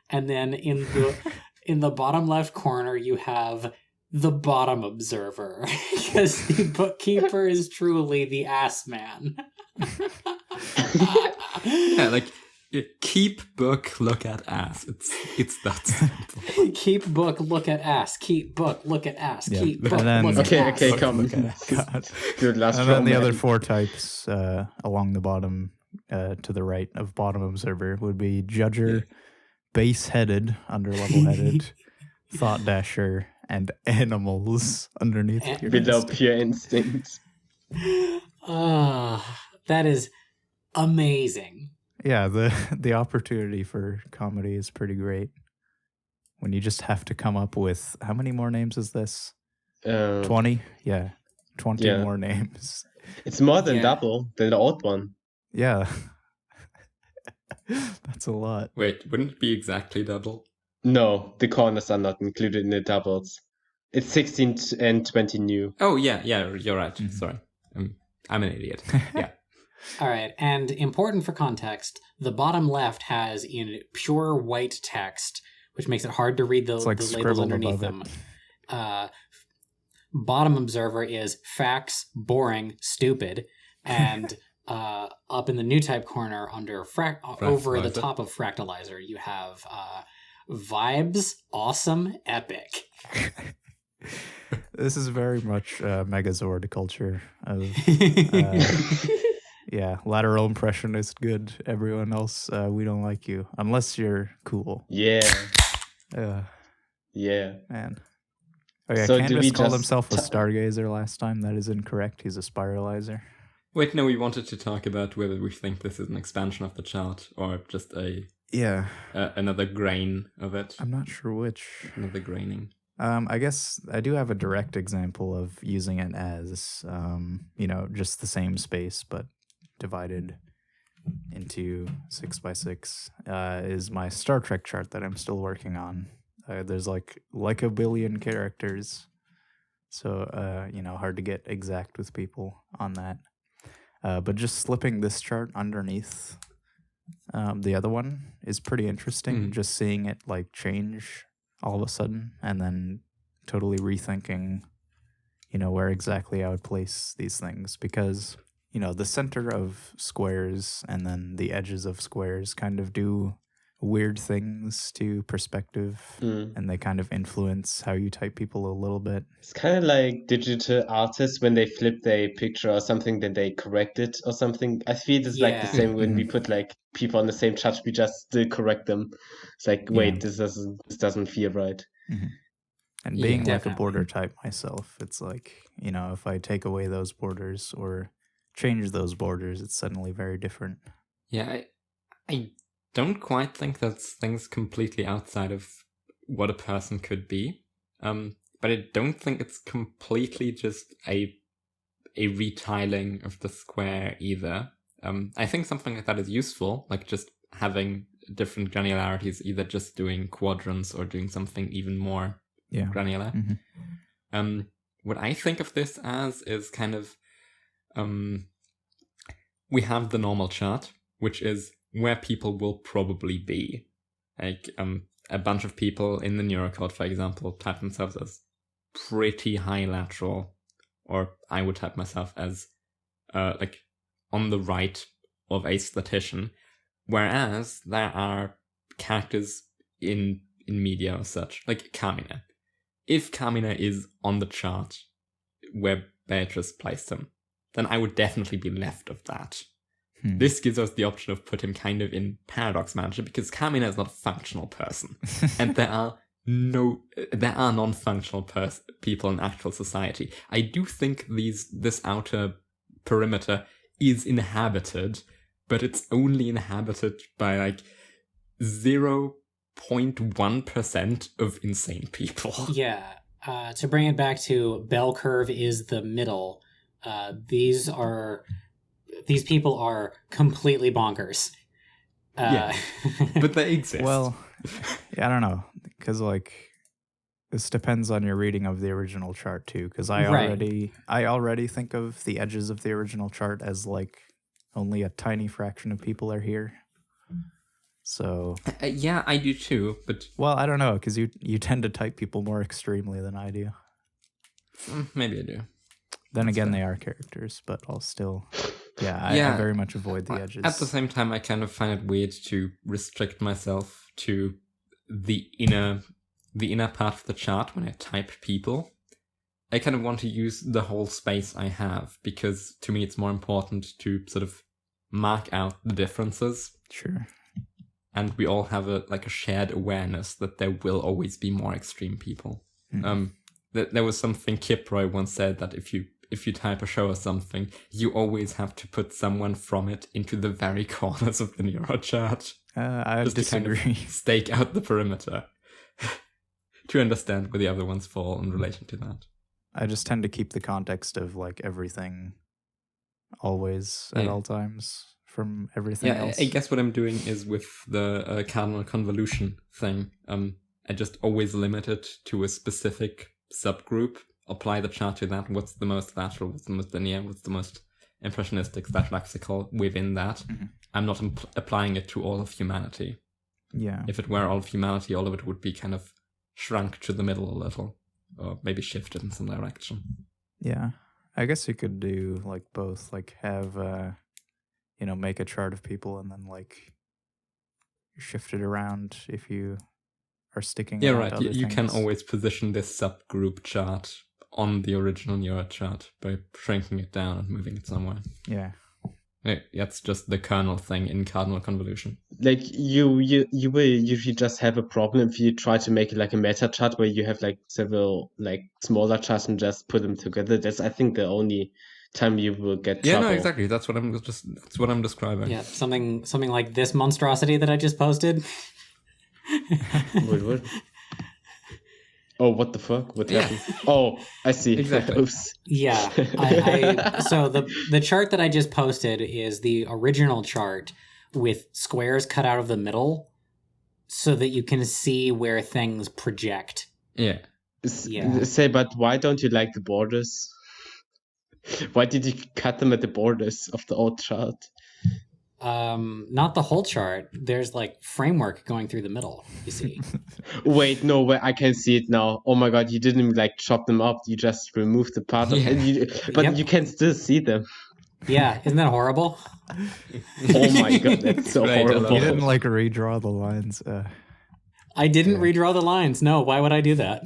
And then in the bottom left corner, you have the bottom observer, because the bookkeeper is truly the ass man. Yeah, like keep book, look at ass. It's that simple. Keep book, look at ass. Keep book, look at ass. Yeah. Keep book, then, look at ass. Okay, come. Good last. And then the other four types along the bottom to the right of bottom observer would be judger, base-headed, under-level-headed, thought dasher, and animals underneath pure below pure instinct. That is amazing. Yeah, the opportunity for comedy is pretty great. When you just have to come up with, how many more names is this? 20? Yeah, 20 more names. It's more than double than the old one. Yeah. That's a lot. Wait, wouldn't it be exactly double? No, the corners are not included in the doubles. It's 16 and 20 new. Oh, yeah, you're right. Mm-hmm. Sorry. I'm an idiot. Yeah. All right, and important for context, the bottom left has in pure white text, which makes it hard to read the labels underneath them. Bottom observer is facts, boring, stupid, and up in the new type corner under over the top of fractalizer, you have vibes, awesome, epic. This is very much Megazord culture of lateral impression is good. Everyone else, we don't like you unless you're cool. Yeah. Man. Oh yeah, so Candace called himself a stargazer last time. That is incorrect. He's a spiralizer. Wait, no, we wanted to talk about whether we think this is an expansion of the chart or just another grain of it. I'm not sure which. Another graining. I guess I do have a direct example of using it as, just the same space, but divided into 6x6, is my Star Trek chart that I'm still working on. There's like a billion characters. So, hard to get exact with people on that. But just slipping this chart underneath the other one is pretty interesting. Just seeing it like change all of a sudden and then totally rethinking, where exactly I would place these things. Because, the center of squares and then the edges of squares kind of do weird things to perspective and they kind of influence how you type people a little bit. It's kind of like digital artists when they flip their picture or something, then they correct it or something. I feel it's like the same when we put like people on the same chart, we just still correct them. It's like, wait, this doesn't feel right. Mm-hmm. And being like a border type myself, it's like, if I take away those borders or change those borders, it's suddenly very different. Yeah, I don't quite think that's things completely outside of what a person could be. But I don't think it's completely just a retiling of the square either. I think something like that is useful, like just having different granularities, either just doing quadrants or doing something even more granular. Mm-hmm. What I think of this as is kind of, we have the normal chart, which is where people will probably be. Like, a bunch of people in the neurocode, for example, type themselves as pretty high lateral, or I would type myself as, like, on the right of a statistician, whereas there are characters in media or such, like Carmina. If Carmina is on the chart where Beatrice placed him, then I would definitely be left of that. This gives us the option of put him kind of in paradox manager, because Carmina is not a functional person. And there are non-functional people in actual society. I do think this outer perimeter is inhabited, but it's only inhabited by like 0.1% of insane people. Yeah. To bring it back to bell curve is the middle. These people are completely bonkers. Yeah, but they exist. Well, yeah, I don't know, because like this depends on your reading of the original chart too. Because I already think of the edges of the original chart as like only a tiny fraction of people are here. So yeah, I do too. But well, I don't know, because you tend to type people more extremely than I do. Maybe I do. Then again, they are characters, but I'll still. I very much avoid the edges. At the same time, I kind of find it weird to restrict myself to the inner part of the chart when I type people. I kind of want to use the whole space I have, because to me it's more important to sort of mark out the differences. Sure. And we all have a shared awareness that there will always be more extreme people. There was something Kiproy once said, that if you type a show or something, you always have to put someone from it into the very corners of the neurochart. I just disagree. To kind of stake out the perimeter to understand where the other ones fall in relation to that. I just tend to keep the context of like everything always at all times from everything else. I guess what I'm doing is with the cardinal convolution thing. I just always limit it to a specific subgroup. Apply the chart to that. What's the most lateral? What's the most linear? What's the most impressionistic / lexical within that? I'm not applying it to all of humanity. Yeah. If it were all of humanity, all of it would be kind of shrunk to the middle a little, or maybe shifted in some direction. Yeah. I guess you could do like both, like have, make a chart of people and then like shift it around if you are sticking. Yeah, right. You can always position this subgroup chart on the original neuro chart by shrinking it down and moving it somewhere. Yeah. That's just the kernel thing in cardinal convolution. Like you will usually just have a problem if you try to make it like a meta chart where you have like several like smaller charts and just put them together. That's, I think, the only time you will get trouble. Yeah, no, exactly. That's what I'm describing. Yeah, something like this monstrosity that I just posted. Wait, what? Oh, what the fuck? What happened? Oh, I see. Exactly. Oops. Yeah. So the chart that I just posted is the original chart with squares cut out of the middle so that you can see where things project. Yeah. Say, but why don't you like the borders? Why did you cut them at the borders of the old chart? Not the whole chart. There's like framework going through the middle, you see. Wait, no, I can see it now. Oh my god, you didn't like chop them up. You just removed the part of it. But you can still see them. Yeah, isn't that horrible? Oh my god, that's so horrible. You didn't like redraw the lines. I didn't redraw the lines. No, why would I do that?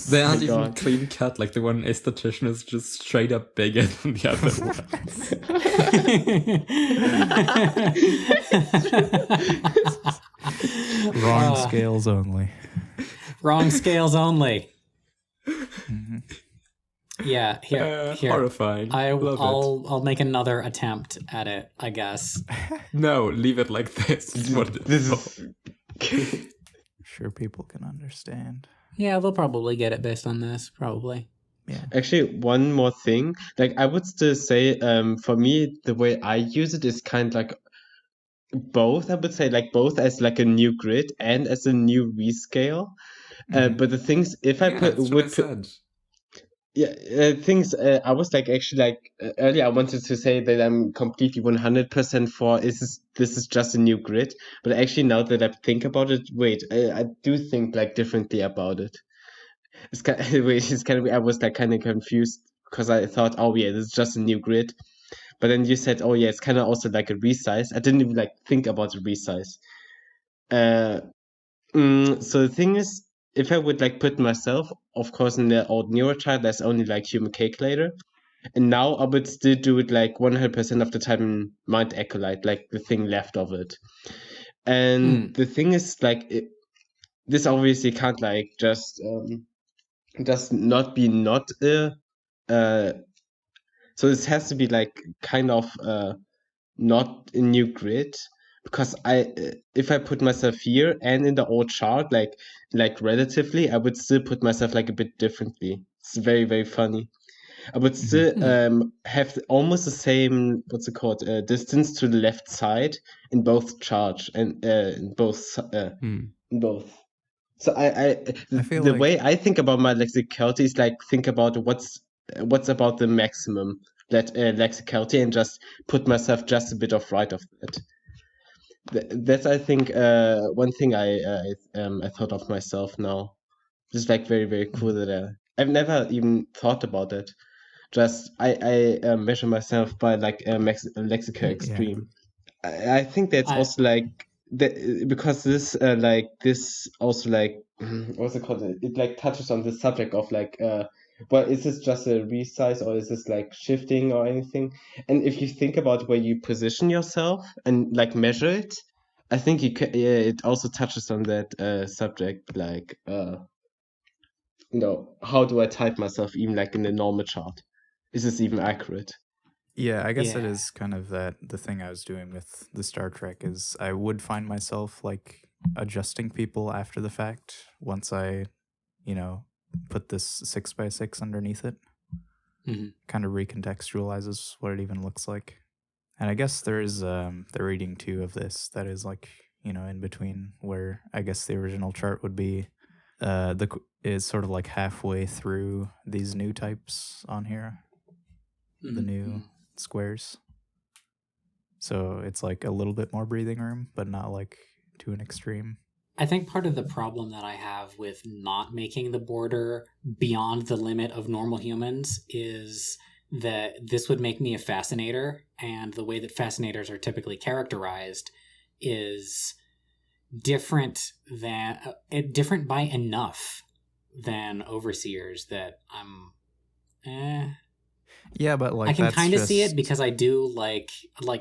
They aren't even clean cut. Like the one esthetician is just straight up bigger than the other ones. Wrong scales only. Wrong scales only. Mm-hmm. Yeah, here. Horrifying. I'll make another attempt at it, I guess. No, leave it like this. This is sure people can understand. Yeah, they'll probably get it based on this, probably. Yeah. Actually, one more thing. Like, I would still say, for me, the way I use it is kind of like both. I would say like both as like a new grid and as a new rescale. But the things, if I I was like actually like earlier I wanted to say that I'm completely 100% for this is just a new grid, but actually now that I think about it, I do think like differently about it. It's kind of I was like kind of confused because I thought, oh yeah, this is just a new grid, but then you said, oh yeah, it's kind of also like a resize. I didn't even like think about a resize. So the thing is, if I would like put myself, of course, in the old Neurotype, there's only like human calculator. And now I would still do it like 100% of the time in Mind Acolyte, like the thing left of it. And the thing is, like, this obviously can't like just not be not so this has to be like kind of not a new grid, because if I put myself here and in the old chart, like relatively, I would still put myself like a bit differently. It's very, very funny. I would still have almost the same distance to the left side in both charts and in both. So I feel the way I think about my lexicality is like think about what's about the maximum lexicality and just put myself just a bit of right of that. That's I think one thing I thought of myself now. It's like very, very cool that I've never even thought about it. Just I measure myself by like a lexical extreme. Yeah. I think that's also like that, because this like this also like what's it called? It like touches on the subject of like well, is this just a resize or is this like shifting or anything? And if you think about where you position yourself and like measure it, I think you can, it also touches on that subject, like how do I type myself even like in a normal chart? Is this even accurate? Yeah, I guess it is kind of that the thing I was doing with the Star Trek is I would find myself like adjusting people after the fact once I, put this 6x6 underneath it. Kind of recontextualizes what it even looks like. And I guess there is the reading too of this that is like, in between where I guess the original chart would be is sort of like halfway through these new types on here. The new squares. So it's like a little bit more breathing room, but not like to an extreme. I think part of the problem that I have with not making the border beyond the limit of normal humans is that this would make me a fascinator, and the way that fascinators are typically characterized is different by enough than overseers that I'm Yeah, but like I can kind of see it because I do like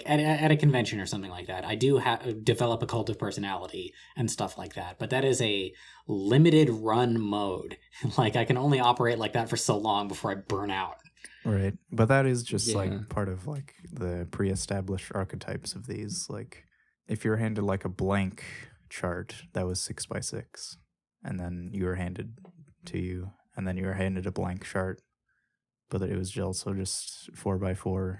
at a convention or something like that. I do develop a cult of personality and stuff like that. But that is a limited run mode. Like I can only operate like that for so long before I burn out. Right, but that is just like part of like the pre-established archetypes of these. Like if you're handed like a blank chart that was 6x6, and then you were handed to you, and then you were handed a blank chart, but it was also just 4x4,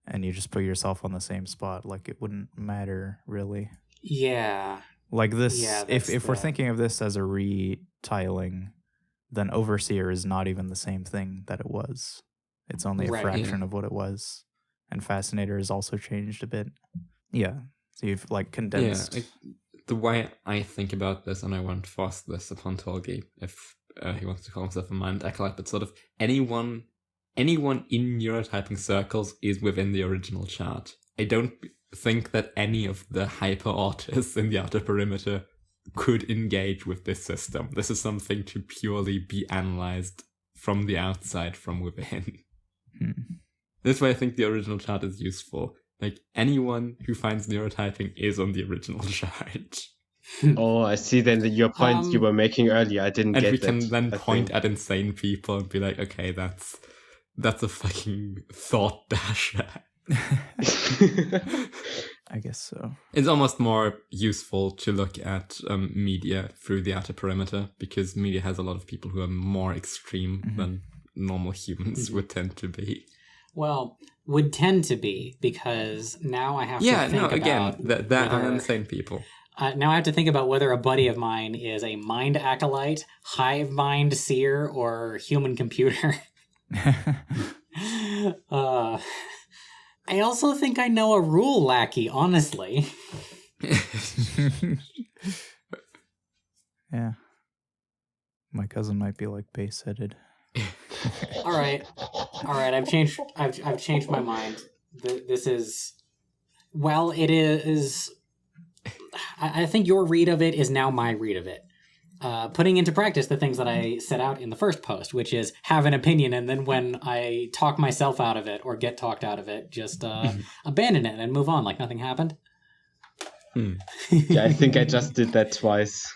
and you just put yourself on the same spot. Like it wouldn't matter really. Yeah. Like this, if we're thinking of this as a retiling, then Overseer is not even the same thing that it was. It's only a fraction of what it was. And Fascinator has also changed a bit. Yeah. So you've like condensed. Yeah, the way I think about this, and I won't force this upon Tolgi if he wants to call himself a mind acolyte, but sort of anyone in neurotyping circles is within the original chart. I don't think that any of the hyper-autists in the outer perimeter could engage with this system. This is something to purely be analyzed from the outside, from within. This way I think the original chart is useful. Like, anyone who finds neurotyping is on the original chart. Oh, I see then your point you were making earlier. I didn't get that. And we can then point at insane people and be like, okay, that's a fucking thought dasher. I guess so. It's almost more useful to look at media through the outer perimeter, because media has a lot of people who are more extreme than normal humans would tend to be. Well, would tend to be, because now I have to think about... there are insane people. Now I have to think about whether a buddy of mine is a mind acolyte, hive mind seer, or human computer. I also think I know a rule lackey, honestly. Yeah. My cousin might be like base-headed. All right. I've changed my mind. This is, well, it is. I think your read of it is now my read of it. Putting into practice the things that I set out in the first post, which is have an opinion, and then when I talk myself out of it or get talked out of it, just abandon it and move on like nothing happened. Yeah, I think I just did that twice.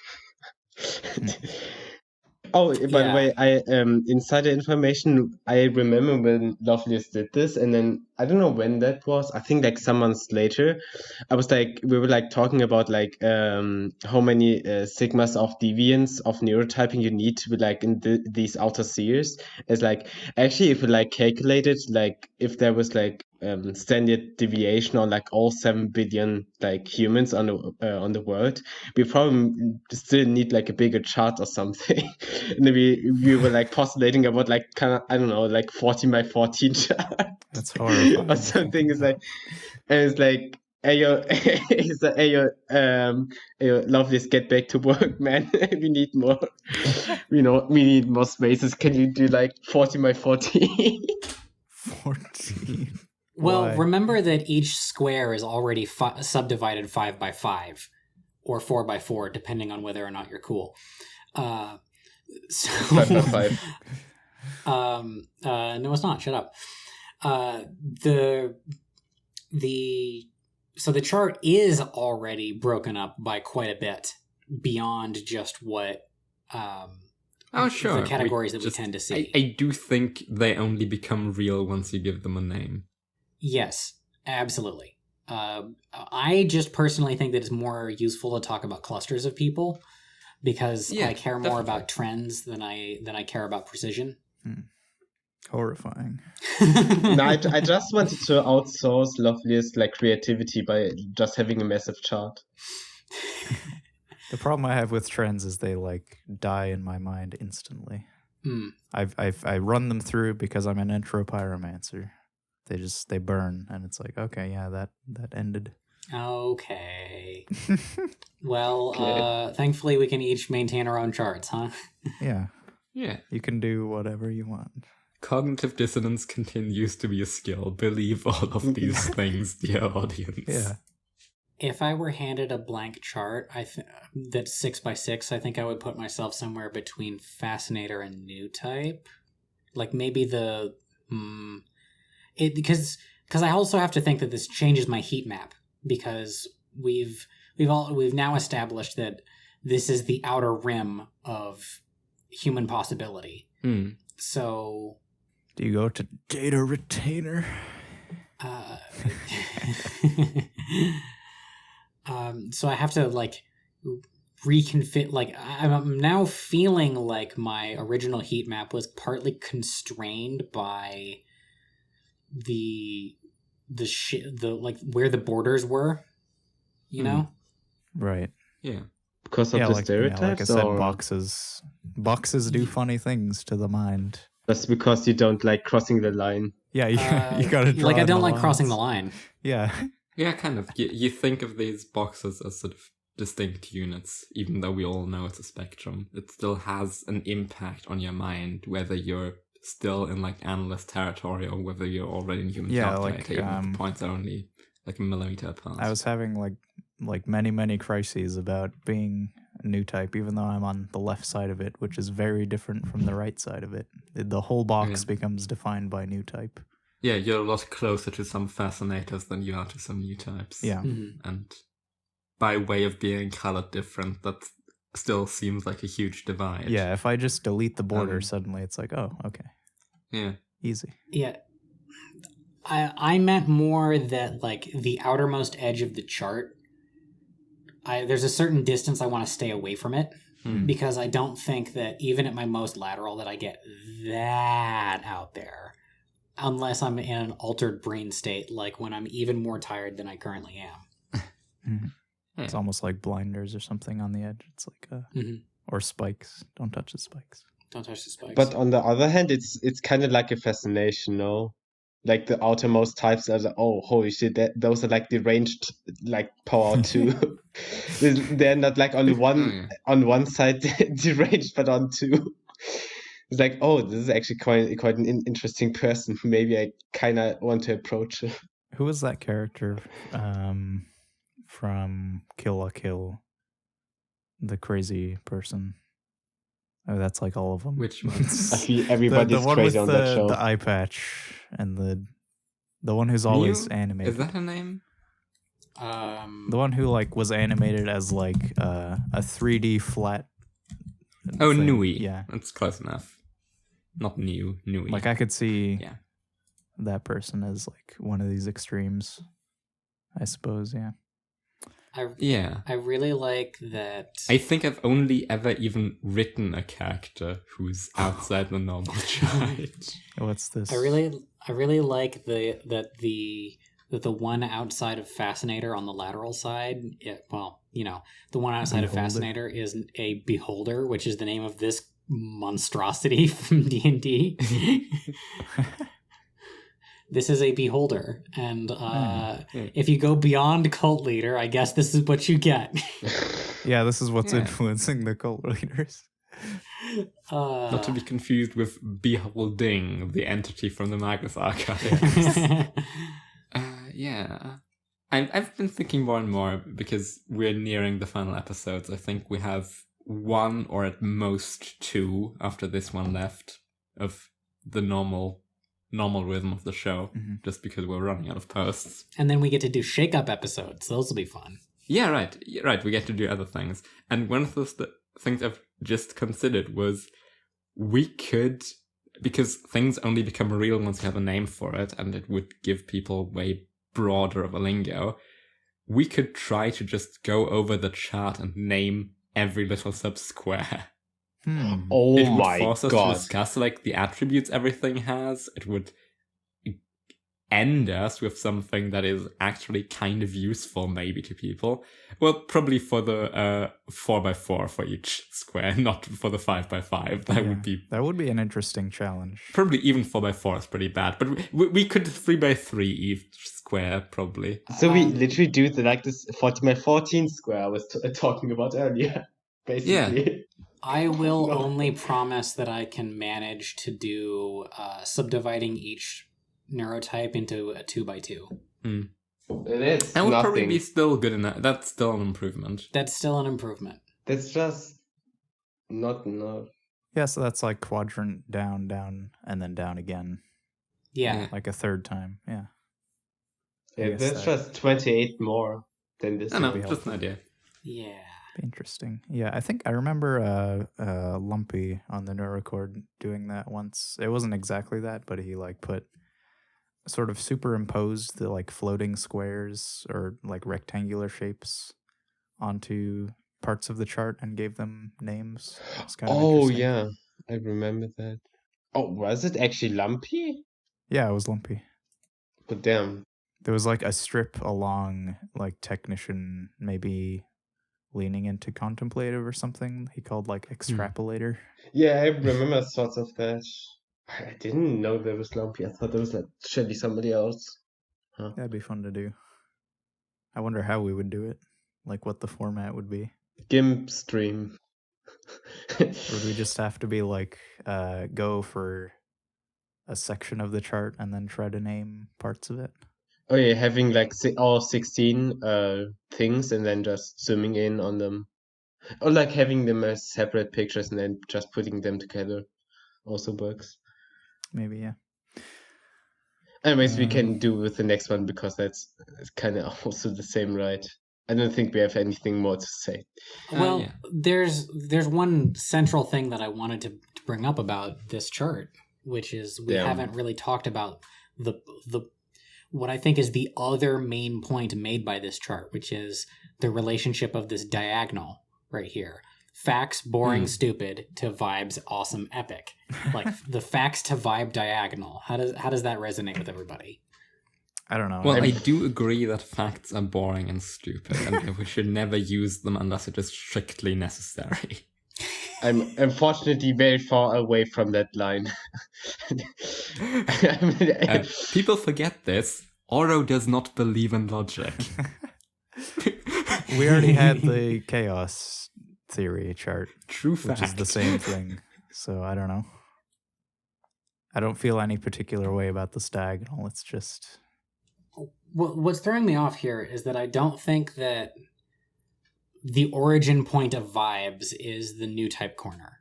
Oh, by the way, I insider information. I remember when Loveliest did this, and then I don't know when that was. I think like some months later, I was like, we were like talking about like how many sigmas of deviance of neurotyping you need to be like in these outer spheres. It's like actually if we like calculated like if there was like standard deviation on like all 7 billion like humans on the world, we probably still need like a bigger chart or something. And then we were like postulating about like kind of, I don't know, like 14 by 14 chart. That's horrifying. Or something. It's like, and it's like, hey yo, Lovelace, get back to work, man. We need more. We need more spaces. Can you do like 14 by 14? 14. Well, Why? remember that each square is already subdivided 5 by 5 or 4 by 4, depending on whether or not you're cool. So 5 by 5. No, it's not. Shut up. The chart is already broken up by quite a bit beyond just what sure. the categories we tend to see. I do think they only become real once you give them a name. Yes, absolutely. I just personally think that it's more useful to talk about clusters of people because I care more about trends than I care about precision. Horrifying. No, I just wanted to outsource Loveliest like creativity by just having a massive chart. The problem I have with trends is they like die in my mind instantly. I run them through because I'm an entropyromancer. They burn, and it's like, okay, yeah, that ended. Okay. Well, thankfully we can each maintain our own charts, huh? Yeah. Yeah. You can do whatever you want. Cognitive dissonance continues to be a skill. Believe all of these things, dear audience. Yeah. If I were handed a blank chart, that's 6 by 6, I think I would put myself somewhere between Fascinator and New Type. Like maybe because I also have to think that this changes my heat map because we've now established that this is the outer rim of human possibility. So do you go to data retainer? So I have to like reconfigure. Like I'm now feeling like my original heat map was partly constrained by the like where the borders were, you know? Right. Yeah. Because of the stereotypes? Yeah, like I said, boxes do funny things to the mind. That's because you don't like crossing the line. Yeah, you gotta draw like I don't like lines. crossing the line. Yeah. Yeah, kind of. You think of these boxes as sort of distinct units, even though we all know it's a spectrum. It still has an impact on your mind, whether you're still in like analyst territory or whether you're already in human calculator, even if the points are only like a millimeter apart. I was having like many crises about being a new type, even though I'm on the left side of it, which is very different from the right side of it. The whole box becomes defined by new type. Yeah, you're a lot closer to some fascinators than you are to some new types. Yeah. And by way of being colored different, that still seems like a huge divide. Yeah, if I just delete the border, suddenly it's like, oh, okay. Yeah. Easy. Yeah. I meant more that like the outermost edge of the chart, there's a certain distance I want to stay away from it because I don't think that even at my most lateral that I get that out there unless I'm in an altered brain state, like when I'm even more tired than I currently am. It's almost like blinders or something on the edge. It's like or spikes. Don't touch the spikes. Don't touch the spikes. But on the other hand, it's kind of like a fascination, no? Like the outermost types are like, oh, holy shit, those are like deranged, like power 2. They're not like on one side deranged, but on 2. It's like, oh, this is actually quite an interesting person. Maybe I kind of want to approach her. Who was that character from Kill la Kill? The crazy person. Oh, that's like all of them. Which one? I feel everybody's the one crazy with on that show. The eye patch and the one who's always animated. Is that her name? The one who like was animated as like a 3D flat. Oh, thing. Nui. Yeah, that's close enough. Not Nui. Like I could see that person as like one of these extremes. I suppose, yeah. I really like that. I think I've only ever even written a character who's outside the normal chart. What's this? I really like that the one outside of Fascinator on the lateral side. The one outside of Fascinator is a Beholder, which is the name of this monstrosity from D&D. This is a Beholder, and if you go beyond Cult Leader, I guess this is what you get. Yeah, this is what's influencing the cult leaders. Not to be confused with Beholding, the entity from the Magnus Archives. I've been thinking more and more, because we're nearing the final episodes. I think we have 1 or at most 2 after this one left of the normal rhythm of the show, just because we're running out of posts. And then we get to do shake-up episodes. Those will be fun. Yeah, right. We get to do other things. And one of the things I've just considered was we could, because things only become real once you have a name for it, and it would give people way broader of a lingo, we could try to just go over the chart and name every little sub-square. Oh it would my force us god. to discuss like the attributes everything has. It would end us with something that is actually kind of useful maybe to people. Well, probably for the 4x4 for each square, not for the 5x5. That would be an interesting challenge. Probably even 4x4 is pretty bad, but we could 3x3 each square probably. So we literally do this 40x14 square I was talking about earlier, basically. Yeah. I will only promise that I can manage to do subdividing each neurotype into a 2x2. It is. That would probably be still good enough. That's still an improvement. That's still an improvement. That's just not enough. Yeah, so that's like quadrant down, down, and then down again. Yeah. Like a third time, yeah. Yeah, that's just 28 more than this. No, just an idea. Yeah. Interesting. Yeah, I think I remember Lumpy on the Neurocord doing that once. It wasn't exactly that, but he like put sort of superimposed the like floating squares or like rectangular shapes onto parts of the chart and gave them names. Oh yeah, I remember that. Oh, was it actually Lumpy? Yeah, it was Lumpy. But damn. There was like a strip along like Technician, maybe leaning into Contemplative or something he called like Extrapolator. Yeah, I remember sorts of that. I didn't know there was Lumpy. I thought there was like should be somebody else. Huh. That'd be fun to do. I wonder how we would do it. Like what the format would be. GIMP stream. Or would we just have to be like go for a section of the chart and then try to name parts of it? Oh yeah, having like all 16 things and then just zooming in on them. Or like having them as separate pictures and then just putting them together also works. Maybe, yeah. Anyways, we can do with the next one because that's kind of also the same, right? I don't think we have anything more to say. Well, there's one central thing that I wanted to bring up about this chart, which is we haven't really talked about the what I think is the other main point made by this chart, which is the relationship of this diagonal right here. Facts, boring, stupid, to vibes, awesome, epic. Like the facts to vibe diagonal. How does that resonate with everybody? I don't know. Well, I do agree that facts are boring and stupid, and that we should never use them unless it is strictly necessary. I'm unfortunately very far away from that line. People forget this. Ouro does not believe in logic. We already had the chaos theory chart. True fact. Which is the same thing. So I don't know. I don't feel any particular way about the diagonal. It's just... What's throwing me off here is that I don't think that the origin point of vibes is the new type corner.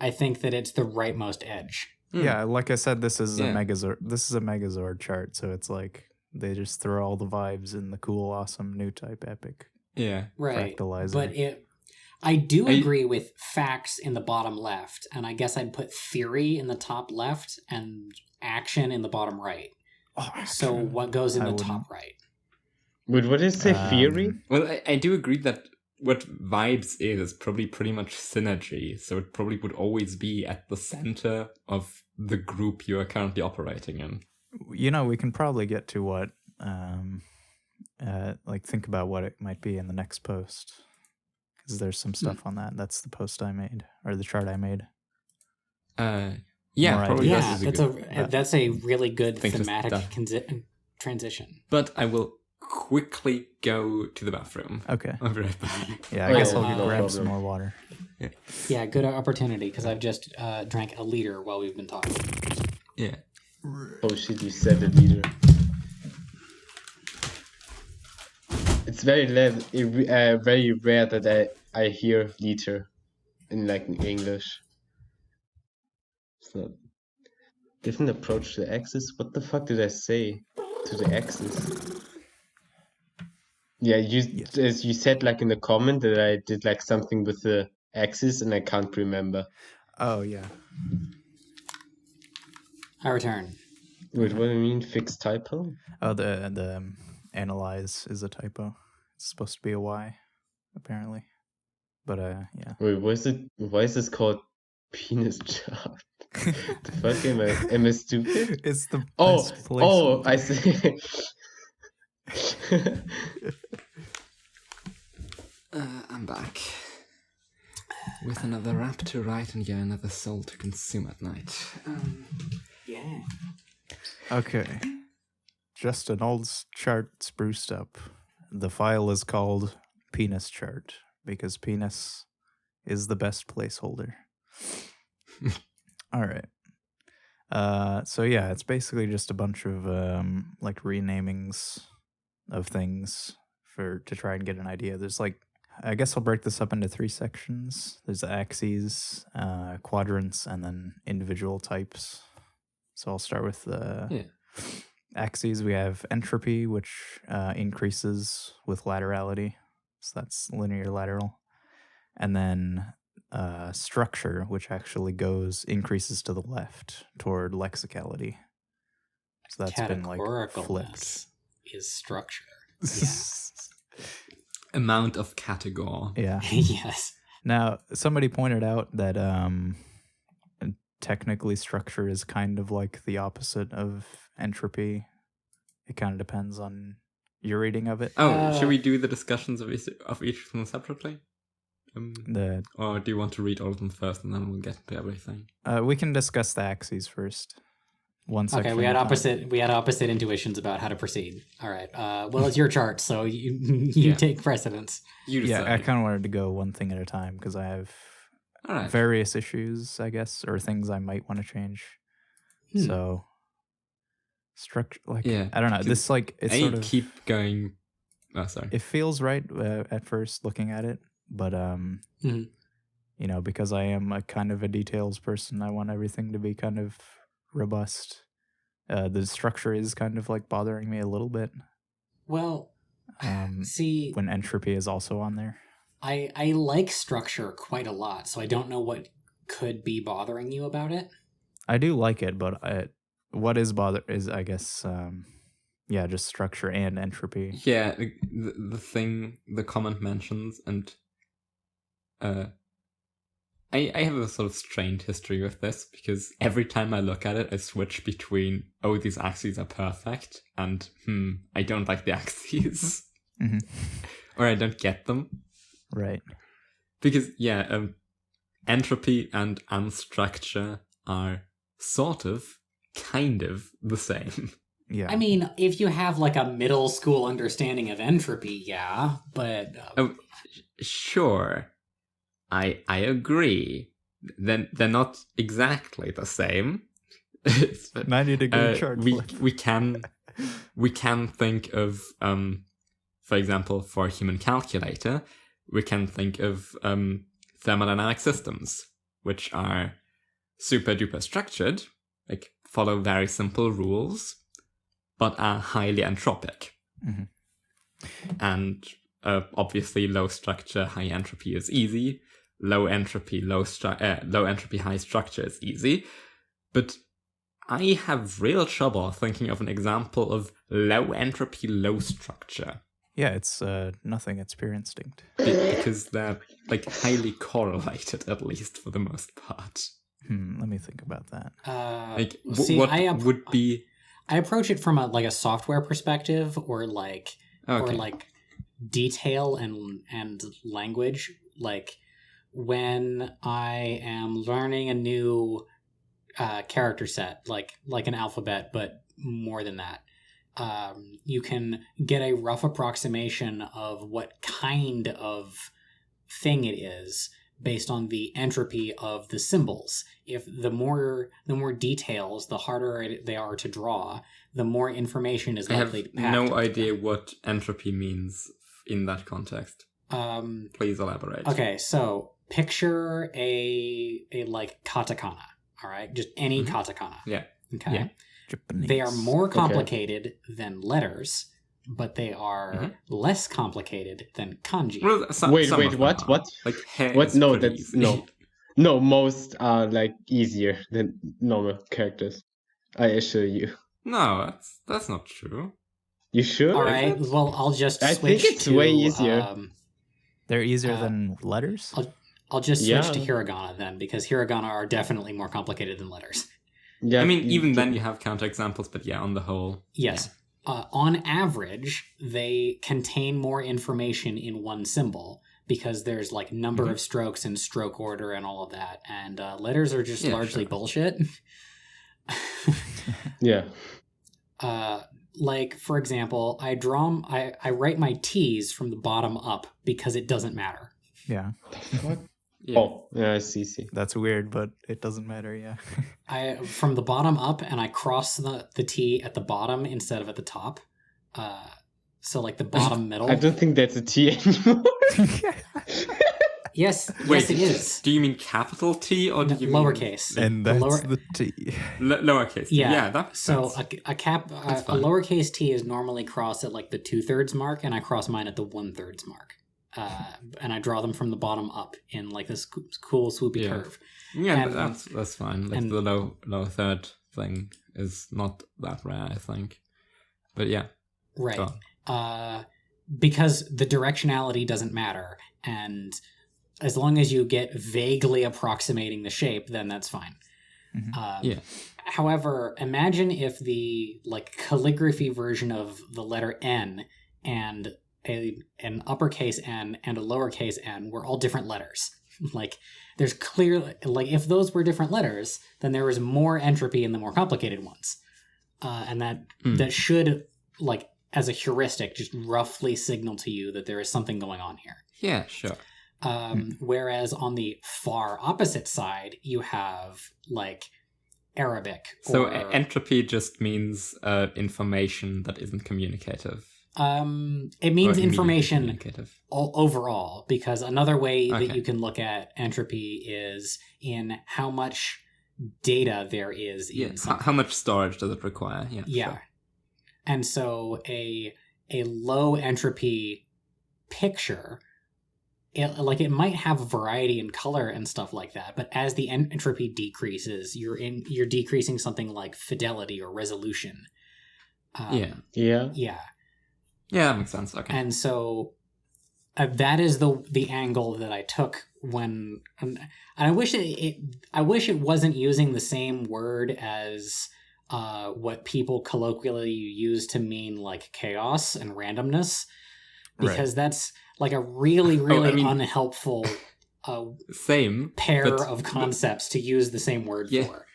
I think that it's the rightmost edge. Yeah, like I said, this is a Megazord. This is a Megazord chart, so it's like they just throw all the vibes in the cool, awesome new type epic. Yeah, right. Fractalizer. But I do agree with facts in the bottom left, and I guess I'd put theory in the top left and action in the bottom right. Oh, so what goes in the top right? But what is the theory? Well, I do agree that what vibes is probably pretty much synergy, so it probably would always be at the center of the group you are currently operating in. You know, we can probably get to what, think about what it might be in the next post. Because there's some stuff on that. That's the post I made, or the chart I made. Probably that's a really good thematic transition. But I will quickly go to the bathroom. Okay. I'll be right back. Yeah, I guess I'll grab some more water. Yeah, good opportunity, because I've just drank a liter while we've been talking. Yeah. Oh shit, you said a liter. It's very rare that I hear liter in English. It's not different approach to the axis. What the fuck did I say to the axis? Yeah, as you said in the comment that I did something with the axis and I can't remember. Oh yeah. I return. Wait, what do you mean fixed typo? Oh, the analyze is a typo. It's supposed to be a Y, apparently. But yeah. Wait, why is this called penis chart? The fuck am I stupid? It's the best place. I see. I'm back with another rap to write and yet another soul to consume at night. Yeah. Okay. Just an old chart spruced up. The file is called penis chart because penis is the best placeholder. All right. So yeah, it's basically just a bunch of renamings of things to try and get an idea. There's I guess I'll break this up into 3 sections. There's the axes, quadrants, and then individual types. So I'll start with the axes. We have entropy, which increases with laterality. So that's linear lateral. And then structure, which actually increases to the left toward lexicality. So that's been flipped. Is structure. Yeah. Amount of category. Yeah. Yes. Now, somebody pointed out that technically structure is kind of like the opposite of entropy. It kind of depends on your reading of it. Should we do the discussions of each of them separately? Or do you want to read all of them first and then we'll get to everything? We can discuss the axes first. One section. Okay, we had opposite intuitions about how to proceed. All right. Well, it's your chart, so you take precedence. I kind of wanted to go one thing at a time because I have various issues, I guess, or things I might want to change. So structure, I don't know. This it's sort of keep going. Oh, sorry. It feels right at first looking at it, but because I am a kind of a details person, I want everything to be kind of robust. The structure is kind of bothering me a little bit. Well, see, when entropy is also on there, I like structure quite a lot, so I don't know what could be bothering you about it. I do like it, but what is I guess just structure and entropy. Yeah, the thing the comment mentions, and I have a sort of strained history with this, because every time I look at it, I switch between, oh, these axes are perfect, and, I don't like the axes. Mm-hmm. Or I don't get them. Right. Because, entropy and unstructure are sort of, kind of, the same. Yeah. I mean, if you have like a middle school understanding of entropy, yeah, but... Sure. I agree. Then they're not exactly the same. 90-degree chart flip. We can think of, for example, for a human calculator, we can think of thermodynamic systems, which are super duper structured, like follow very simple rules, but are highly entropic. Mm-hmm. And obviously, low structure, high entropy is easy. Low entropy, high structure is easy. But I have real trouble thinking of an example of low entropy, low structure. Yeah, it's nothing. It's pure instinct. Because they're like highly correlated, at least for the most part. Let me think about that. What would be? I approach it from a software perspective, or like detail and language. Like when I am learning a new character set, like an alphabet, but more than that. You can get a rough approximation of what kind of thing it is based on the entropy of the symbols. If the more details, the harder they are to draw, the more information is likely to pack. I have no idea what entropy means in that context. Please elaborate. Okay, so picture a like katakana, all right? Just any katakana. Yeah. Okay. Yeah. Japanese. They are more complicated than letters, but they are less complicated than kanji. Well, wait, what? Like what? No, that's easy. no. Most are like easier than normal characters. I assure you. No, that's not true. You sure? All right. Well, I'll just switch I think it's to, way easier. They're easier than letters? I'll just switch to hiragana then, because hiragana are definitely more complicated than letters. Yeah, I mean, even then you have counterexamples, but on the whole. Yes. Yeah. On average, they contain more information in one symbol, because there's like number of strokes and stroke order and all of that. And letters are just largely bullshit. Yeah. Like, for example, I write my T's from the bottom up because it doesn't matter. Yeah. What? Yeah. Oh, yeah, I see. That's weird, but it doesn't matter, yeah. I from the bottom up, and I cross the T at the bottom instead of at the top. So like the bottom middle. I don't think that's a T anymore. Yes, Wait, yes, it is. Do you mean capital T or do you mean lowercase? And that's the T. Lowercase T. Yeah. That's a lowercase T is normally crossed at like the 2/3 mark, and I cross mine at the 1/3 mark. And I draw them from the bottom up in like this cool swoopy curve. Yeah, and, that's fine. Like the low third thing is not that rare, I think. But yeah. Right. Because the directionality doesn't matter, and as long as you get vaguely approximating the shape, then that's fine. Mm-hmm. However, imagine if the like calligraphy version of the letter N and an uppercase N and a lowercase n were all different letters. Like, there's clearly, like, if those were different letters, then there was more entropy in the more complicated ones. And that should, like, as a heuristic, just roughly signal to you that there is something going on here. Yeah, sure. Whereas on the far opposite side, you have, like, Arabic. So entropy just means information that isn't communicative. It means information overall, because another way that you can look at entropy is in how much data there is in something. How much storage does it require? Yeah. Sure. And so a low entropy picture, it might have variety in color and stuff like that, but as the entropy decreases, you're decreasing something like fidelity or resolution. Yeah, that makes sense. Okay. And so that is the angle that I took when, and I wish it wasn't using the same word as what people colloquially use to mean like chaos and randomness, because that's like a really unhelpful same pair of concepts to use the same word for.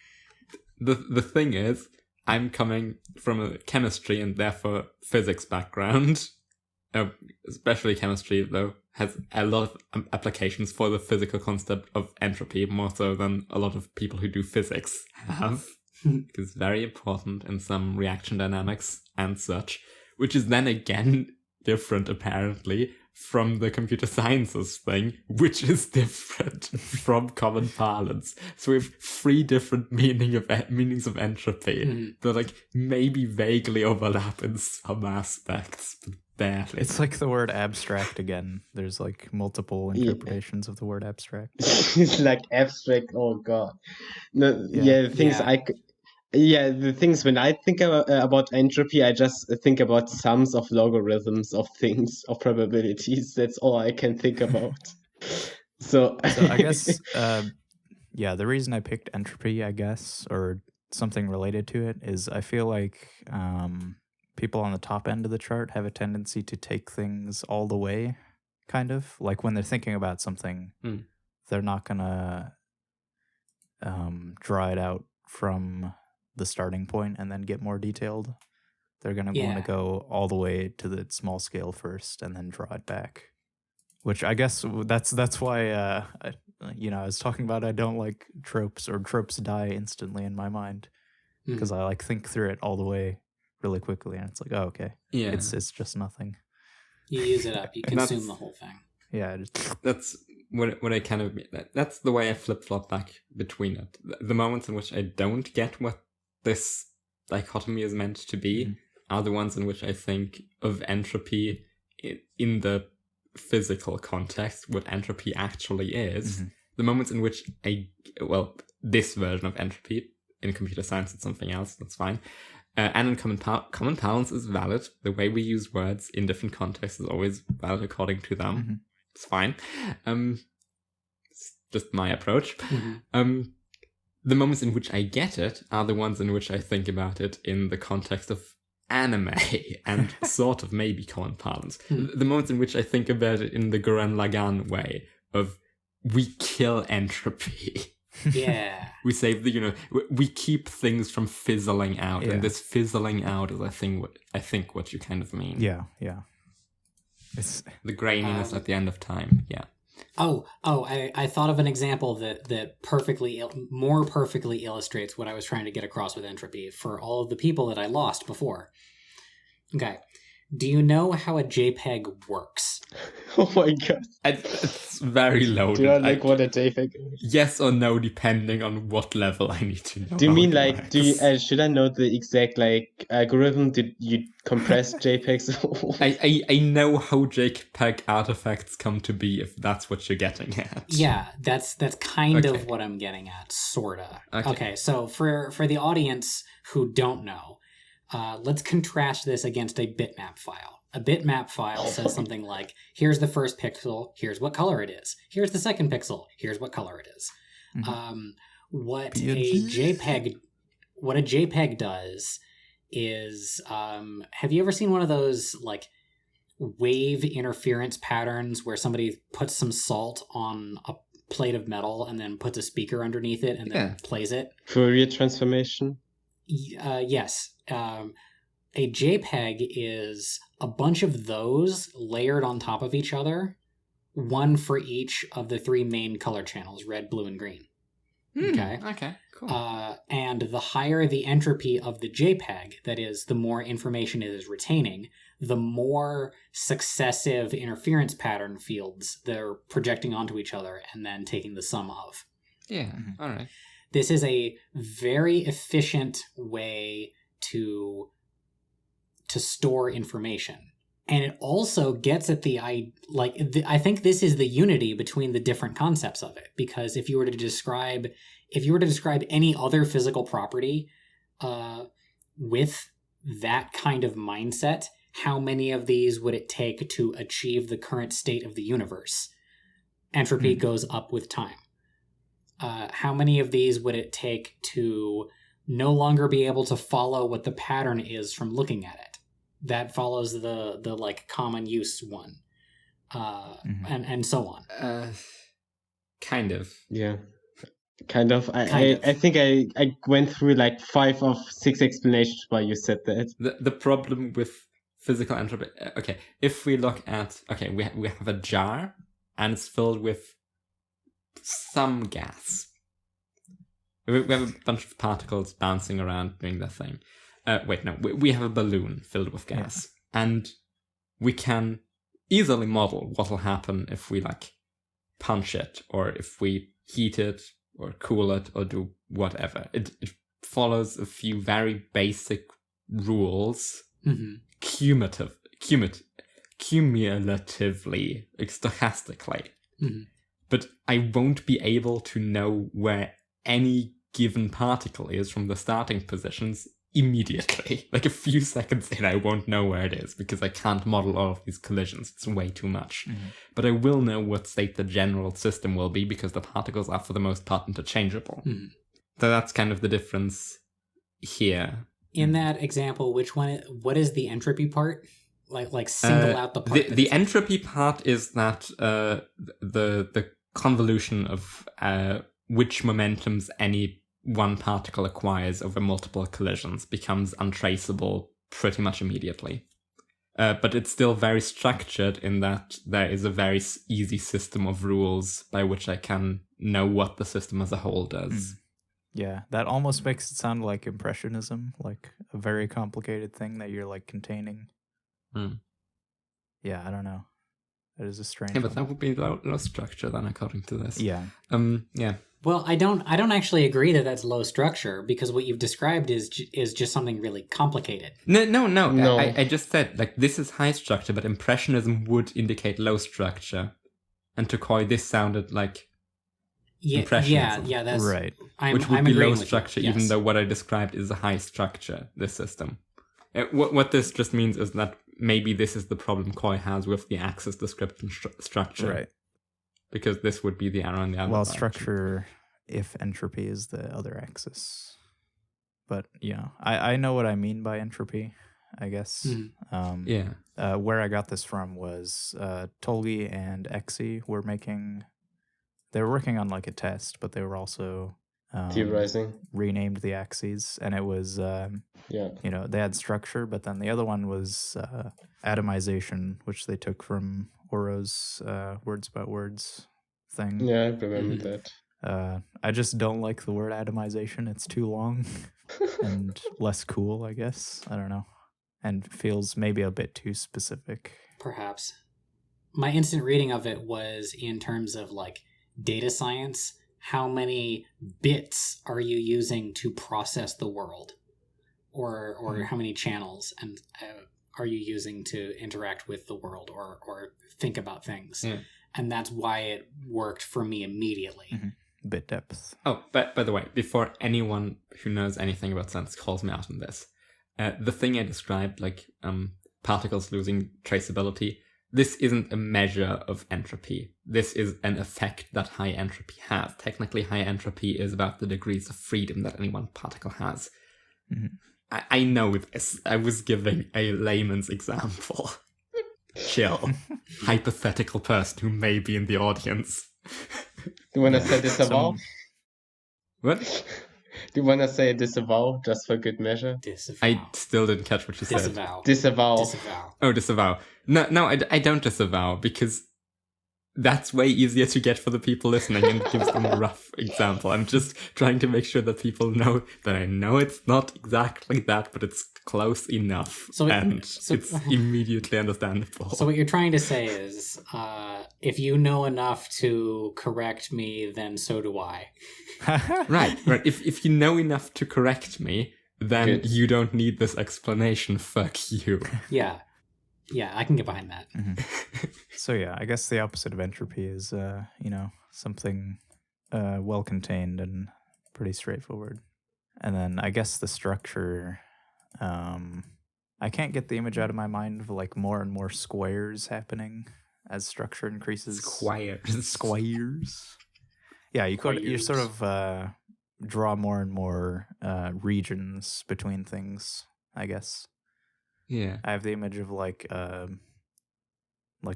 The thing is, I'm coming from a chemistry and therefore physics background. Especially chemistry, though, has a lot of applications for the physical concept of entropy, more so than a lot of people who do physics have. It's very important in some reaction dynamics and such, which is then again different, apparently, from the computer sciences thing, which is different from common parlance. So we have 3 different meanings of entropy that like maybe vaguely overlap in some aspects, but barely. It's like the word abstract again. There's like multiple interpretations of the word abstract. It's like abstract. Oh god. No, the things when I think about entropy, I just think about sums of logarithms of things, of probabilities. That's all I can think about. So I guess, the reason I picked entropy, I guess, or something related to it, is I feel like people on the top end of the chart have a tendency to take things all the way, kind of. Like when they're thinking about something, they're not going to draw it out from the starting point and then get more detailed. They're going to want to go all the way to the small scale first and then draw it back. Which I guess that's why I was talking about I don't like tropes, or tropes die instantly in my mind, because I like think through it all the way really quickly and it's like, oh, okay. Yeah. It's just nothing. You use it up, you consume the whole thing. Yeah. That's what I kind of, that's the way I flip-flop back between it. The moments in which I don't get what this dichotomy is meant to be are the ones in which I think of entropy in the physical context, what entropy actually is. The moments in which this version of entropy, in computer science it's something else, that's fine. And in common parlance is valid. The way we use words in different contexts is always valid according to them. It's fine. It's just my approach. The moments in which I get it are the ones in which I think about it in the context of anime and sort of maybe common parlance. The moments in which I think about it in the Gurren Lagann way of we kill entropy. Yeah. We save we keep things from fizzling out, and this fizzling out is I think what you kind of mean. Yeah. It's the graininess at the end of time. Yeah. I thought of an example that more perfectly illustrates what I was trying to get across with entropy for all of the people that I lost before. Okay. Do you know how a JPEG works? Oh my god. It's very loaded. Do you know what a JPEG is? Yes or no, depending on what level I need to know. Do you mean should I know the exact algorithm? Did you compress JPEGs? I know how JPEG artifacts come to be, if that's what you're getting at. Yeah, that's kind of what I'm getting at, sorta. Okay, so for the audience who don't know, let's contrast this against a bitmap file. A bitmap file says something like, here's the first pixel, here's what color it is. Here's the second pixel, here's what color it is. What a JPEG does is, have you ever seen one of those like wave interference patterns where somebody puts some salt on a plate of metal and then puts a speaker underneath it and then plays it? Fourier transformation? Yes. A JPEG is a bunch of those layered on top of each other, one for each of the 3 main color channels, red, blue, and green. Okay, cool. And the higher the entropy of the JPEG, that is, the more information it is retaining, the more successive interference pattern fields they're projecting onto each other and then taking the sum of. Yeah, all right. This is a very efficient way to store information. And it also gets at I think this is the unity between the different concepts of it, because if you were to describe any other physical property with that kind of mindset, how many of these would it take to achieve the current state of the universe? Entropy goes up with time. How many of these would it take to no longer be able to follow what the pattern is from looking at it? That follows the like common use one, and so on. Kind of. Yeah. Kind of. I think I went through like 5 of 6 explanations why you said that. The problem with physical entropy. Okay, if we look at we have a jar and it's filled with some gas. We have a bunch of particles bouncing around doing their thing. We have a balloon filled with gas, and we can easily model what will happen if we like punch it, or if we heat it, or cool it, or do whatever. It follows a few very basic rules, cumulatively, stochastically. But I won't be able to know where any given particle is from the starting positions immediately. Like a few seconds in, I won't know where it is because I can't model all of these collisions. It's way too much. But I will know what state the general system will be because the particles are for the most part interchangeable. So that's kind of the difference here. In that example, what is the entropy part? Like single out the part. The entropy part is that the convolution of which momentums any one particle acquires over multiple collisions becomes untraceable pretty much immediately. But it's still very structured in that there is a very easy system of rules by which I can know what the system as a whole does. Yeah, that almost makes it sound like impressionism, like a very complicated thing that you're like containing. Yeah, I don't know. That is a strange but that would be low structure then, according to this. Yeah. Yeah. Well, I don't actually agree that that's low structure, because what you've described is just something really complicated. No. I just said, like, this is high structure, but impressionism would indicate low structure. And to Coy, this sounded like impressionism. Yeah, that's right. Which would be low structure, even though what I described is a high structure, this system. What this just means is that maybe this is the problem Coy has with the axis description structure. Right. Because this would be the arrow in the other direction. Structure if entropy is the other axis. But, I know what I mean by entropy, I guess. Where I got this from was Tolgi and Exi were they were working on like a test, but they were also theorizing, renamed the axes, and it was they had structure, but then the other one was atomization, which they took from Ouro's words about words thing. Yeah, I remember that. I just don't like the word atomization. It's too long and less cool, I guess. I don't know. And feels maybe a bit too specific. Perhaps. My instant reading of it was in terms of like data science. How many bits are you using to process the world? Or how many channels and are you using to interact with the world or think about things? And that's why it worked for me immediately. Bit depth. Oh, but by the way, before anyone who knows anything about science calls me out on this, the thing I described, like particles losing traceability, this isn't a measure of entropy. This is an effect that high entropy has. Technically, high entropy is about the degrees of freedom that any one particle has. I know this. I was giving a layman's example. Chill. Hypothetical person who may be in the audience. Do you want to say disavow? What? Do you want to say disavow just for good measure? Disavow. I still didn't catch what you said. Disavow. Oh, disavow. No, I don't disavow, because that's way easier to get for the people listening and gives them a rough example. I'm just trying to make sure that people know that I know it's not exactly that, but it's close enough. It's immediately understandable. So what you're trying to say is, if you know enough to correct me, then so do I. Right. If you know enough to correct me, then you don't need this explanation. Fuck you. Yeah, I can get behind that. So I guess the opposite of entropy is, something well contained and pretty straightforward. And then I guess the structure, I can't get the image out of my mind of like more and more squares happening as structure increases. Squares. Yeah, you sort of draw more and more regions between things, I guess. Yeah. I have the image of like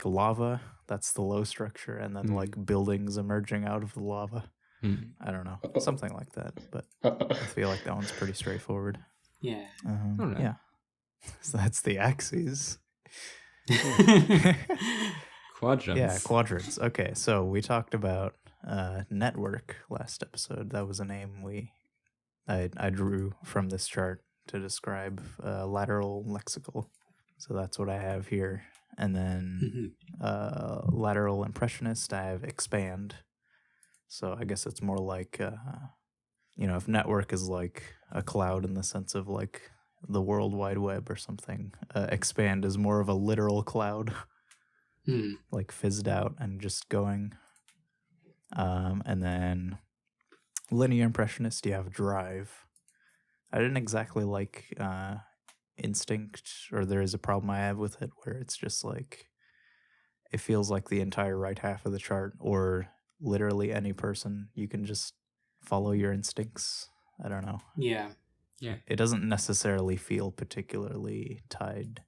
lava, that's the low structure, and then like buildings emerging out of the lava. I don't know, something like that, but I feel like that one's pretty straightforward. Yeah. Right. Yeah. So that's the axes. Quadrants. Yeah, quadrants. Okay, so we talked about network last episode. That was a name I drew from this chart to describe lateral lexical. So that's what I have here. And then lateral impressionist, I have expand. So I guess it's more like, if network is like a cloud in the sense of like the World Wide Web or something, expand is more of a literal cloud, like fizzed out and just going. And then linear impressionist, you have drive. I didn't exactly like instinct, or there is a problem I have with it where it's just like, it feels like the entire right half of the chart, or literally any person, you can just follow your instincts. I don't know. Yeah. It doesn't necessarily feel particularly tied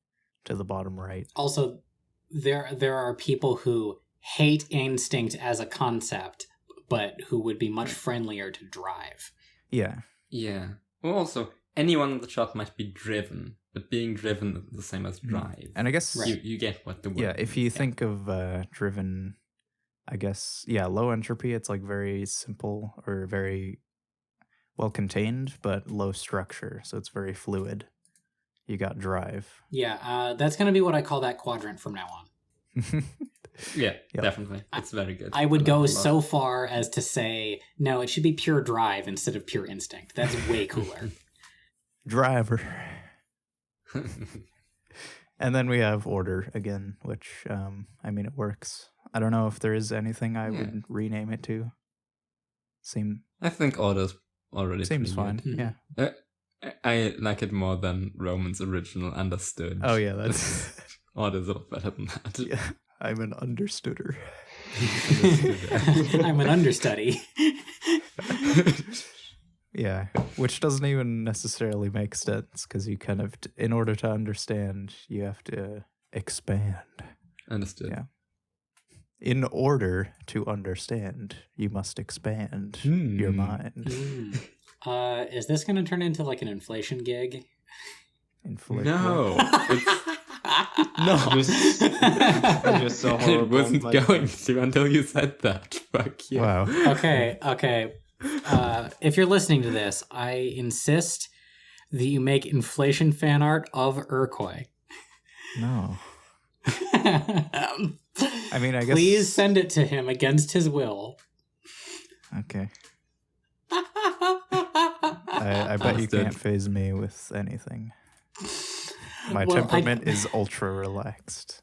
to the bottom right. Also, there are people who hate instinct as a concept, but who would be much friendlier to drive. Yeah. Yeah. Well, also, anyone in the chart might be driven, but being driven is the same as drive. And I guess you get what the word Yeah, if you think of driven, I guess, low entropy, it's like very simple or very well contained, but low structure. So it's very fluid. You got drive. Yeah, that's going to be what I call that quadrant from now on. Yeah, definitely. It's very good. I would go so far as to say, no, it should be pure drive instead of pure instinct. That's way cooler. Driver. And then we have order again, which, it works. I don't know if there is anything I would rename it to. I think order's already seems fine. Good. Yeah. I like it more than Roman's original understood. Oh yeah, that's order's a lot better than that. Yeah, I'm an understooder. I'm an understudy. Yeah, which doesn't even necessarily make sense because you kind of, in order to understand, you have to expand. Understood. Yeah. In order to understand, you must expand your mind. Is this going to turn into like an inflation gig? No. No. You're so horrible. It wasn't going to until you said that. Fuck you. Wow. Okay. If you're listening to this, I insist that you make inflation fan art of Urcoy. No. I guess... Please send it to him against his will. Okay. I bet you can't faze me with anything. My temperament is ultra relaxed.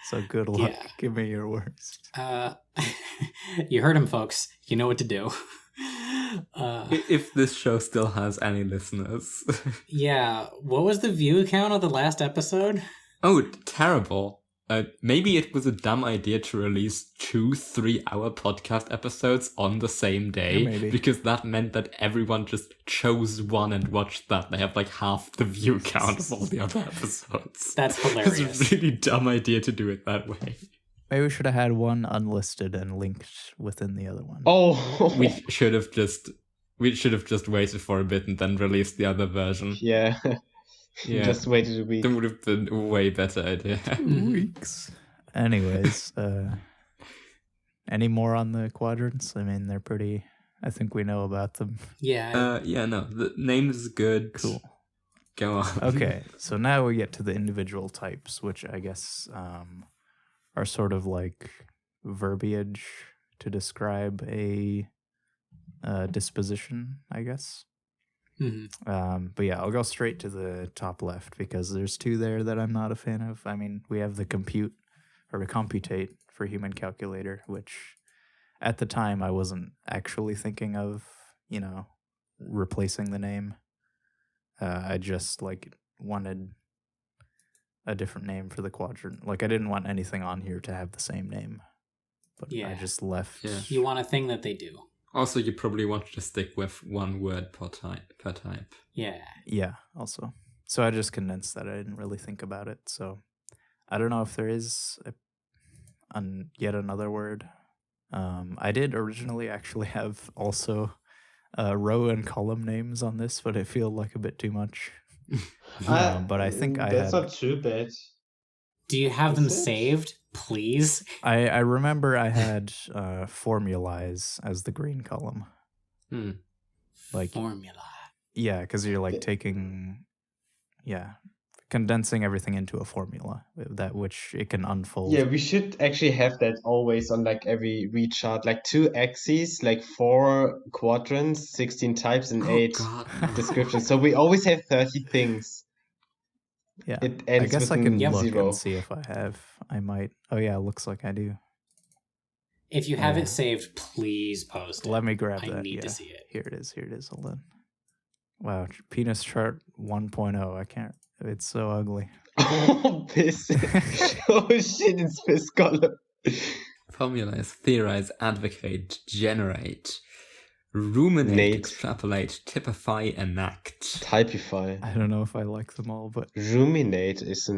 So good luck. Yeah. Give me your worst. You heard him, folks. You know what to do. If this show still has any listeners. Yeah. What was the view count of the last episode? Oh, terrible. Maybe it was a dumb idea to release 2 3-hour podcast episodes on the same day, because that meant that everyone just chose one and watched that. They have like half the view count of all the other episodes. That's hilarious. It's a really dumb idea to do it that way. Maybe we should have had one unlisted and linked within the other one. Oh, we should have just waited for a bit and then released the other version. Yeah. Yeah. Just waited a week. That would have been a way better idea. 2 weeks. Anyways, any more on the quadrants? They're pretty... I think we know about them. Yeah. No, the name is good. Cool. Go on. Okay, so now we get to the individual types, which I guess are sort of like verbiage to describe a disposition, I guess. Mm-hmm. But yeah, I'll go straight to the top left because there's 2 there that I'm not a fan of. We have the compute or the computate for human calculator, which at the time I wasn't actually thinking of, replacing the name. I just wanted a different name for the quadrant. Like I didn't want anything on here to have the same name, but I just left. Yeah. You want a thing that they do. Also, you probably want to stick with one word per type. Yeah. Yeah. Also, so I just condensed that. I didn't really think about it. So I don't know if there is yet another word. I did originally actually have also row and column names on this, but it felt like a bit too much. But I think that's not too bad. Do you have them saved, please? I remember I had formulas as the green column. Like formula. Yeah, because you're like condensing everything into a formula that which it can unfold. Yeah, we should actually have that always on like every read chart, like 2 axes, like 4 quadrants, 16 types, and 8 descriptions. So we always have 30 things. Yeah, it ends I guess with I can look 0. and see if I have. I might. Oh yeah, it looks like I do. If you have it saved, please post it. Let me grab that. I need to see it. Here it is. Hold on. Wow, penis chart 1.0. I can't. It's so ugly. Oh, piss. Oh shit, it's piss column. Formalize, theorize, advocate, generate, ruminate, extrapolate, typify, enact. Typify. I don't know if I like them all, but ruminate is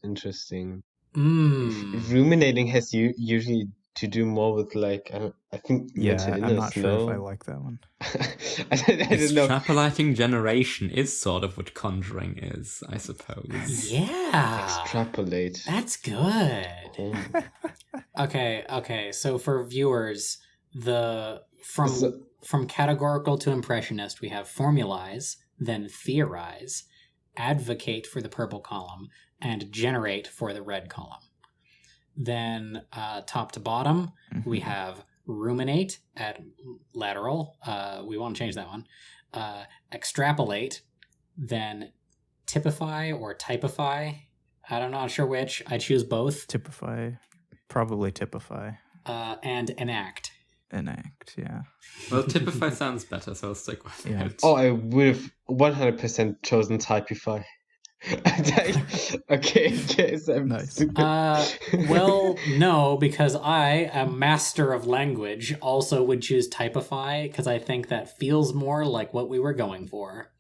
interesting. Ruminating has usually to do more with like I think I'm not sure if I like that one. I don't know. Extrapolating generation is sort of what conjuring is, I suppose. Yeah. Extrapolate. That's good. Okay. So for viewers, from categorical to impressionist, we have formalize, then theorize, advocate for the purple column, and generate for the red column. Then top to bottom, we have ruminate at lateral. We want to change that one. Extrapolate, then typify or typify. I'm not sure which. I choose both. Typify. Probably typify. And enact. Enact, yeah. Well, typify sounds better, so I'll stick with it. Oh, I would have 100% chosen typify. Okay, yes, I'm nice. Well, no, because I, a master of language, also would choose typify because I think that feels more like what we were going for.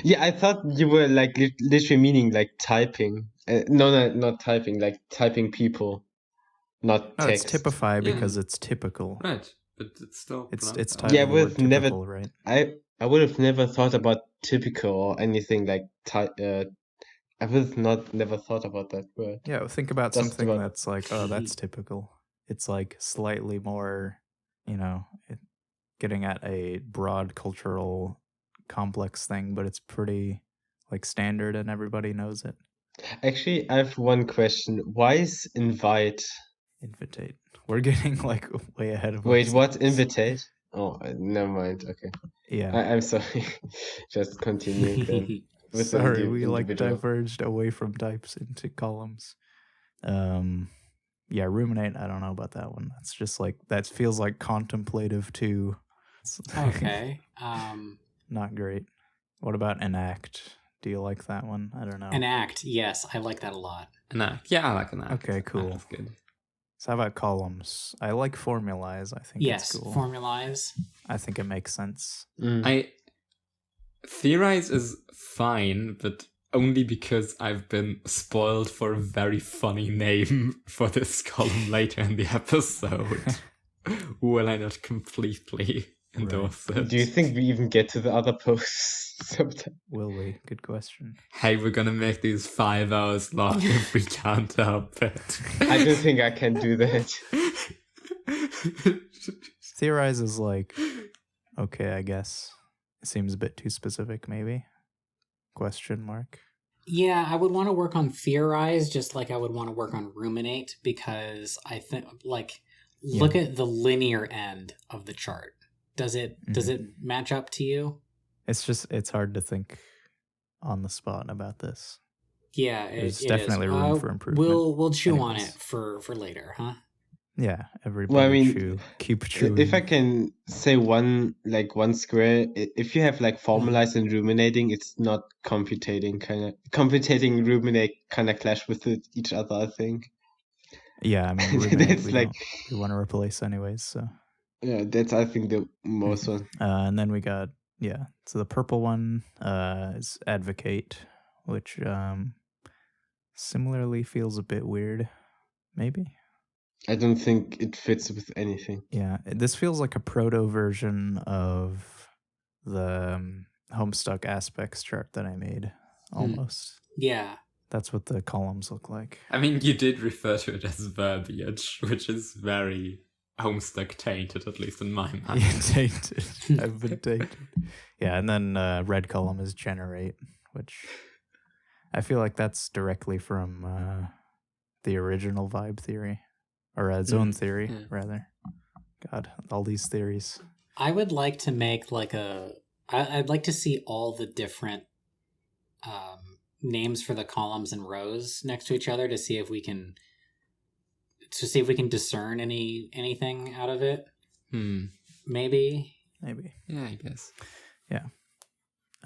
Yeah, I thought you were like literally meaning like typing. No, not typing, like typing people, not text. It's typify because it's typical. Right, but it's still it's yeah, I would have never. Right? I would have never thought about typical or anything like I would have never thought about that word. Yeah, think about something that's like, oh, that's typical. It's like slightly more, getting at a broad cultural complex thing, but it's pretty like standard and everybody knows it. Actually, I have one question. Why is invite? Invitate. We're getting like way ahead of Wait, what? Invitate? Oh, never mind. Okay. Yeah. I'm sorry. Just continue then. Sorry, we like diverged away from types into columns. Yeah, ruminate, I don't know about that one. That's just like, that feels like contemplative too. Okay. Not great. What about enact? Do you like that one? I don't know. Enact, yes, I like that a lot. Enact, yeah, I like enact. Okay, cool. That's good. So how about columns? I like formulize. I think it's cool. Formulize. I think it makes sense. Theorize is fine, but only because I've been spoiled for a very funny name for this column later in the episode. Will I not completely endorse it? Do you think we even get to the other posts sometime? Will we? Good question. Hey, we're gonna make these 5 hours long if we can't help it. I don't think I can do that. Theorize is like, okay, I guess. It seems a bit too specific, maybe? Question mark. Yeah, I would want to work on theorize just like I would want to work on ruminate, because I think, like, look at the linear end of the chart. Does it match up to you? It's hard to think on the spot about this. Yeah, there's definitely room for improvement. We'll chew on it for later, huh? Yeah, everybody keep chewing. If I can say one square, if you have like formalize and ruminating, it's not computating ruminate kind of clash with each other, I think. Yeah, I mean, ruminate we want to replace anyways, so. Yeah, that's I think the most one. And then we got, so the purple one is advocate, which similarly feels a bit weird, maybe? I don't think it fits with anything. Yeah, this feels like a proto version of the Homestuck aspects chart that I made, almost. Yeah. That's what the columns look like. I mean, you did refer to it as verbiage, which is very Homestuck tainted, at least in my mind. Yeah, tainted. I've been tainted. Yeah, and then red column is generate, which I feel like that's directly from the original vibe theory. Or zone theory, rather. God, all these theories. I would like to make I'd like to see all the different names for the columns and rows next to each other to see if we can discern anything out of it. Maybe. Yeah, I guess. Yeah.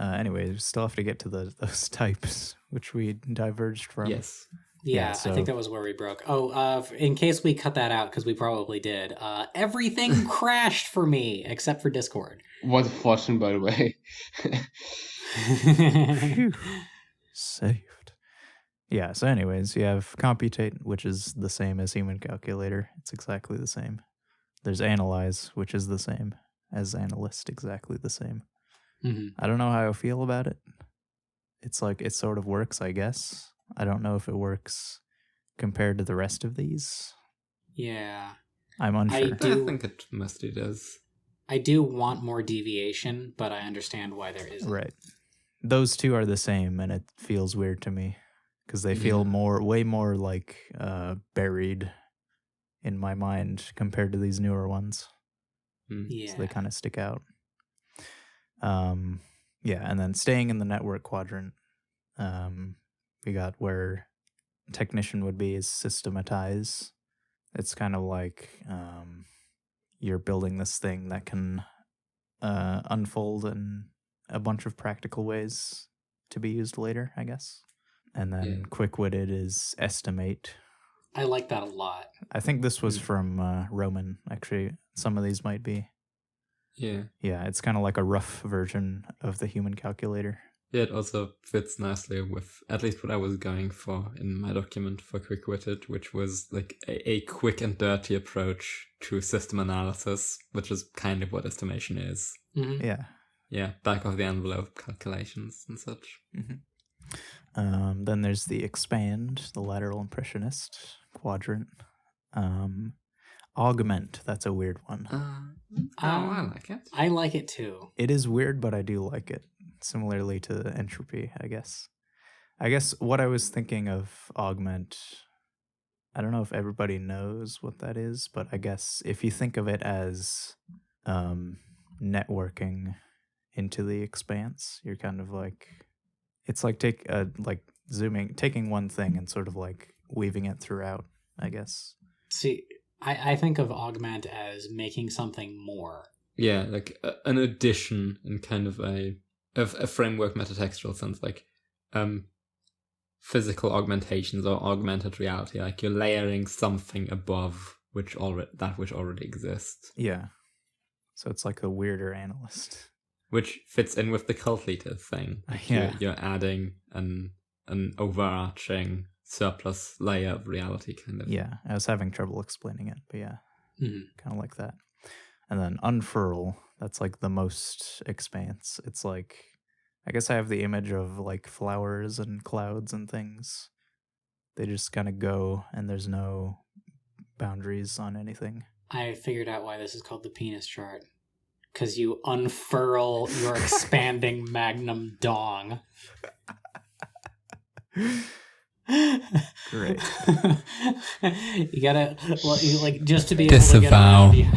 Anyway, we still have to get to those types, which we diverged from. Yes. Yeah, so, I think that was where we broke. Oh, in case we cut that out, because we probably did, everything crashed for me, except for Discord. What a fortune, by the way. Saved. Yeah, so anyways, you have computate, which is the same as human calculator. It's exactly the same. There's analyze, which is the same as analyst, exactly the same. I don't know how I feel about it. It's like, it sort of works, I guess. I don't know if it works compared to the rest of these. Yeah. I'm unsure. I think it mostly does. I do want more deviation, but I understand why there isn't. Right. Those two are the same, and it feels weird to me because they feel way more like buried in my mind compared to these newer ones. Yeah. So they kind of stick out. Yeah, and then staying in the network quadrant, we got where technician would be is systematize. It's kind of like you're building this thing that can unfold in a bunch of practical ways to be used later, I guess. And then quick-witted is estimate. I like that a lot. I think this was from Roman, actually. Some of these might be. Yeah. Yeah, it's kind of like a rough version of the human calculator. Yeah, it also fits nicely with at least what I was going for in my document for quick-witted, which was like a quick and dirty approach to system analysis, which is kind of what estimation is. Yeah. Yeah, back of the envelope calculations and such. Then there's the expand, the lateral impressionist quadrant. Augment, that's a weird one. I like it. I like it too. It is weird, but I do like it. Similarly to entropy, I guess. I guess what I was thinking of augment, I don't know if everybody knows what that is, but I guess if you think of it as networking into the expanse, you're kind of like, it's like taking one thing and sort of like weaving it throughout, I guess. See, I think of augment as making something more. Yeah, like an addition in kind of a framework metatextual sense, like physical augmentations or augmented reality, like you're layering something above which already exists. Yeah. So it's like a weirder analyst. Which fits in with the cult leader thing. Like you're adding an overarching surplus layer of reality kind of. Yeah, I was having trouble explaining it, but yeah, kind of like that. And then unfurl, that's like the most expanse. It's like, I guess I have the image of like flowers and clouds and things. They just kind of go and there's no boundaries on anything. I figured out why this is called the penis chart. Because you unfurl your expanding magnum dong. Great. You gotta, just to be disavow. Able to get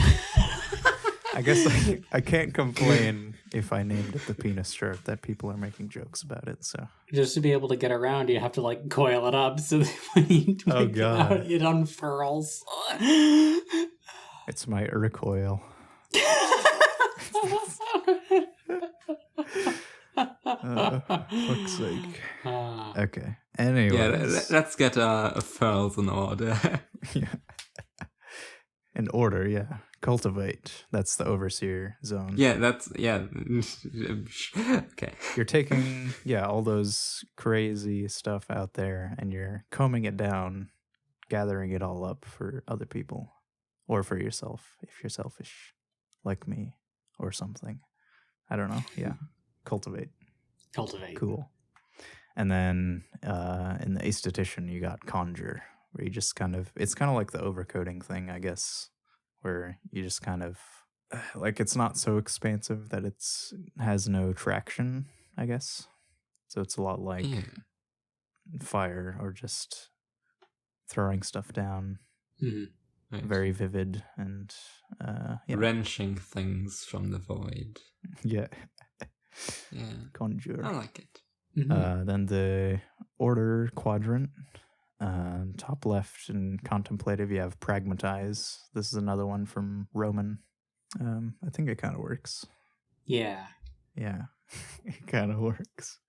I guess I can't complain if I named it the penis shirt, that people are making jokes about it. So just to be able to get around, you have to like coil it up so that when you take it out, it unfurls. It's my Urcoil. Fuck's sake. Okay. Anyway. Yeah, let's get furls in order. Yeah. In order, yeah. Cultivate. That's the overseer zone. Yeah, okay. You're taking, all those crazy stuff out there and you're combing it down, gathering it all up for other people. Or for yourself, if you're selfish, like me, or something. I don't know. Yeah. Cultivate. Cool. And then in the aesthetician, you got conjure, where you just it's kind of like the overcoding thing, I guess, where you just kind of, like, it's not so expansive that has no traction, I guess. So it's a lot like fire or just throwing stuff down. Mm-hmm. Right. Very vivid and wrenching things from the void. Yeah. Conjure. I like it. Mm-hmm. Then the order quadrant, top left in contemplative, you have pragmatize. This is another one from Roman. I think it kind of works. Yeah, it kind of works.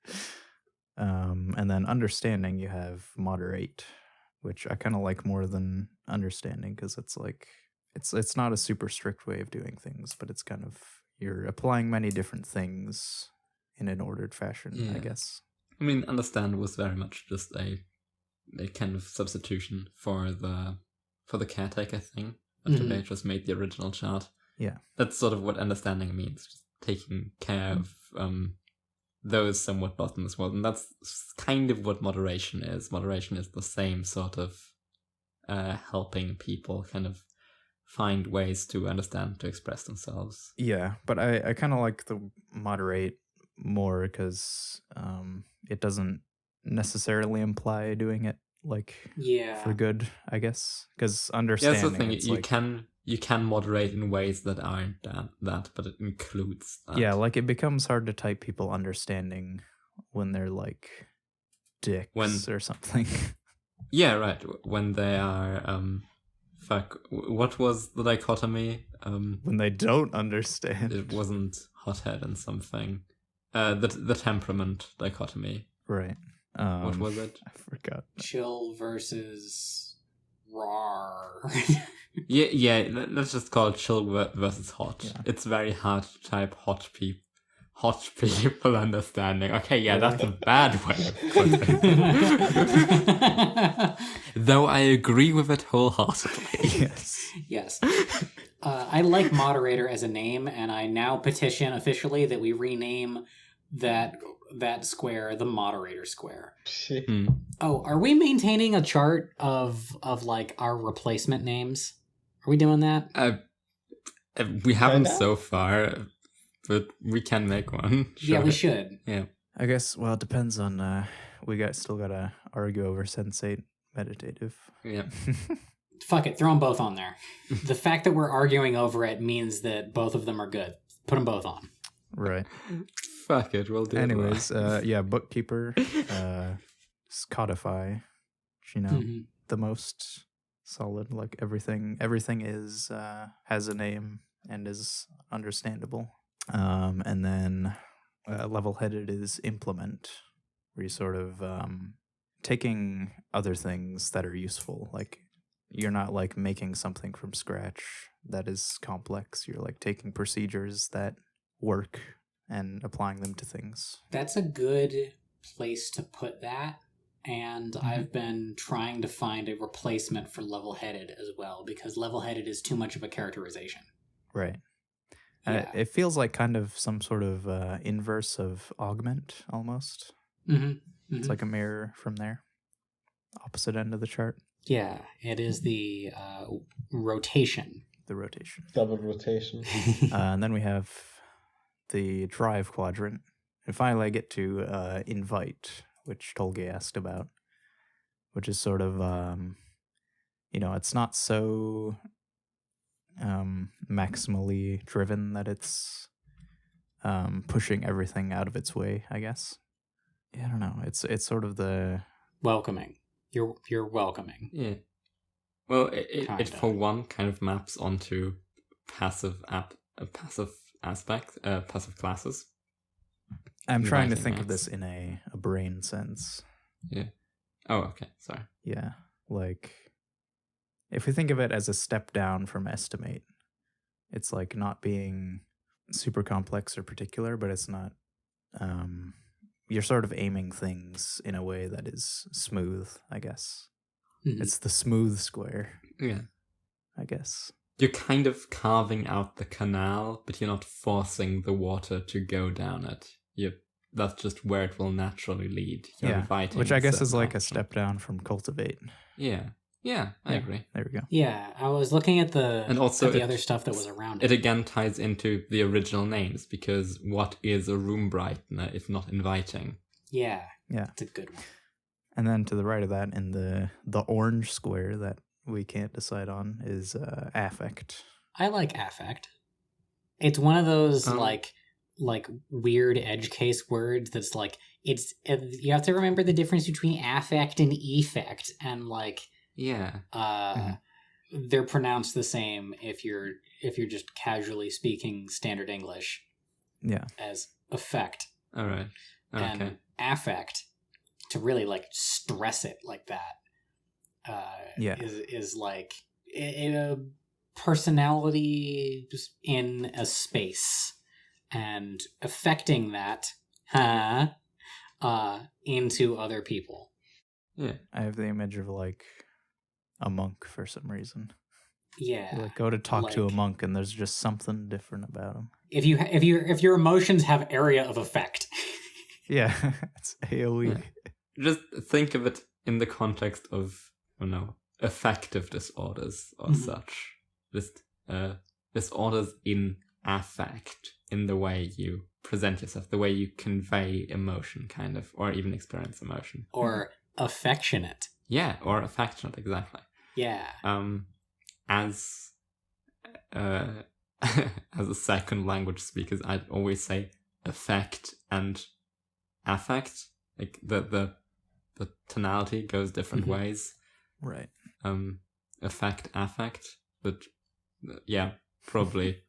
And then understanding, you have moderate, which I kind of like more than understanding, because it's like it's not a super strict way of doing things, but it's kind of, you're applying many different things in an ordered fashion, I guess. I mean, understand was very much just a kind of substitution for the caretaker thing after they just made the original chart. Yeah, that's sort of what understanding means, just taking care of those somewhat bottomless world, and that's kind of what moderation is. Moderation is the same sort of helping people kind of find ways to understand, to express themselves. Yeah, but I kind of like the moderate more, because it doesn't necessarily imply doing it for good, I guess, because understanding. That's the thing. You can moderate in ways that aren't that, but it includes that. Yeah, like it becomes hard to type people understanding when they're like dicks or something. Yeah, right. When they are what was the dichotomy? When they don't understand. It wasn't hothead and something. The temperament dichotomy. Right. What was it? I forgot. Chill versus rar. Yeah. Let's just call it chill versus hot. Yeah. It's very hard to type hot people understanding. Okay, yeah, that's a bad way of putting it. Though I agree with it wholeheartedly. Yes. I like moderator as a name, and I now petition officially that we rename that square the moderator square. Oh, are we maintaining a chart of like our replacement names? Are we doing that? We haven't so far, but we can make one. Sure. Yeah, we should. Yeah. I guess, well, it depends on, still gotta argue over sensate meditative. Yeah. Fuck it, throw them both on there. The fact that we're arguing over it means that both of them are good. Put them both on. Right. Fuck it, we'll do it. Anyways, bookkeeper, codify, the most solid, like everything is, has a name and is understandable. And then level-headed is implement, where you sort of taking other things that are useful. Like, you're not like making something from scratch that is complex. You're like taking procedures that work and applying them to things. That's a good place to put that. And I've been trying to find a replacement for level-headed as well, because level-headed is too much of a characterization. Right. It feels like kind of some sort of inverse of augment, almost. It's like a mirror from there. Opposite end of the chart. Yeah, it is the rotation. The rotation. Double rotation. And then we have the drive quadrant. And finally I get to invite, which Tolga asked about, which is sort of, it's not so maximally driven that it's pushing everything out of its way, I guess. Yeah, I don't know. It's sort of the welcoming. You're welcoming. Yeah. Well, it for one kind of maps onto passive classes. I'm trying to think of this in a brain sense. Yeah. Oh, okay. Sorry. Yeah. Like, if we think of it as a step down from estimate, it's like not being super complex or particular, but it's not, you're sort of aiming things in a way that is smooth, I guess. Mm-hmm. It's the smooth square. Yeah. I guess. You're kind of carving out the canal, but you're not forcing the water to go down it. That's just where it will naturally lead. You're inviting, which I guess is like a step down from cultivate. Yeah. Yeah, I agree. There we go. Yeah, I was looking at the other stuff that was around it. It again ties into the original names, because what is a room brightener if not inviting? Yeah. It's a good one. And then to the right of that, in the orange square that we can't decide on, is affect. I like affect. It's one of those like weird edge case words that's like you have to remember the difference between affect and effect, and like they're pronounced the same if you're just casually speaking standard English. Yeah. As effect. All right. Okay. And affect, to really like stress it like that, is like a personality in a space and affecting that into other people. Yeah, I have the image of like a monk for some reason. Yeah, you like go to talk to a monk and there's just something different about him. If your emotions have area of effect. Yeah, it's AOE. Yeah. Just think of it in the context of, affective disorders or such. Just disorders in affect, in the way you present yourself, the way you convey emotion, kind of, or even experience emotion. Or affectionate. Yeah, or affectionate, exactly. Yeah. As a second language speakers, I'd always say affect and affect. Like the tonality goes different ways. Right. Affect, but yeah, probably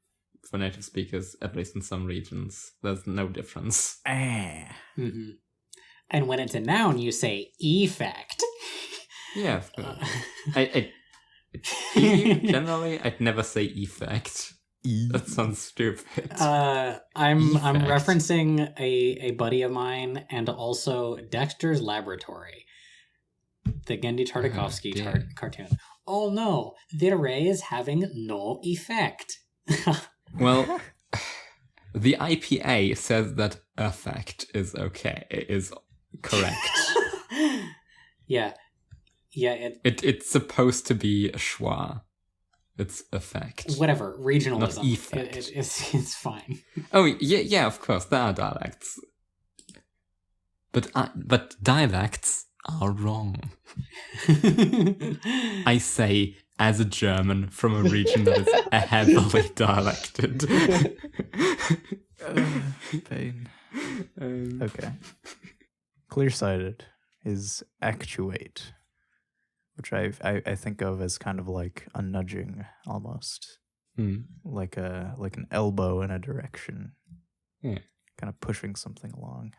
for native speakers, at least in some regions, there's no difference. Mm-hmm. And when it's a noun, you say effect. Yeah, of course. Generally, I'd never say effect. That sounds stupid. I'm referencing a buddy of mine, and also Dexter's Laboratory, the Genndy Tartakovsky cartoon. Oh no, the array is having no effect. Well, the IPA says that affect is okay. It is correct. Yeah. It's supposed to be a schwa. It's effect. Whatever, regionalism. Not effect. It's fine. Oh, yeah, of course, there are dialects. But dialects are wrong. I say, as a German from a region that is heavily dialected. Pain. Okay. Clear-sighted is actuate, which I think of as kind of like a nudging almost, like an elbow in a direction, kind of pushing something along.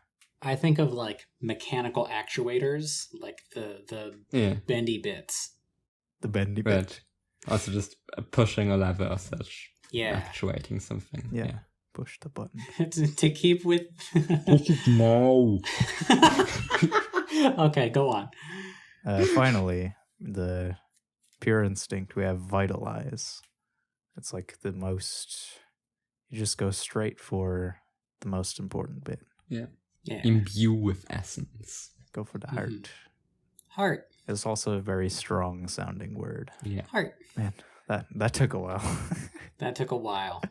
I think of like mechanical actuators, like the bendy bits. The bendy bit. Also just pushing a lever or such. Yeah. Actuating something. Yeah. Push the button. to keep with... No. Okay, go on. Finally, the pure instinct, we have vitalize. It's like the most... You just go straight for the most important bit. Yeah. Imbue with essence. Go for the heart. Heart. It's also a very strong sounding word. Yeah. Heart. Man, that took a while. That took a while.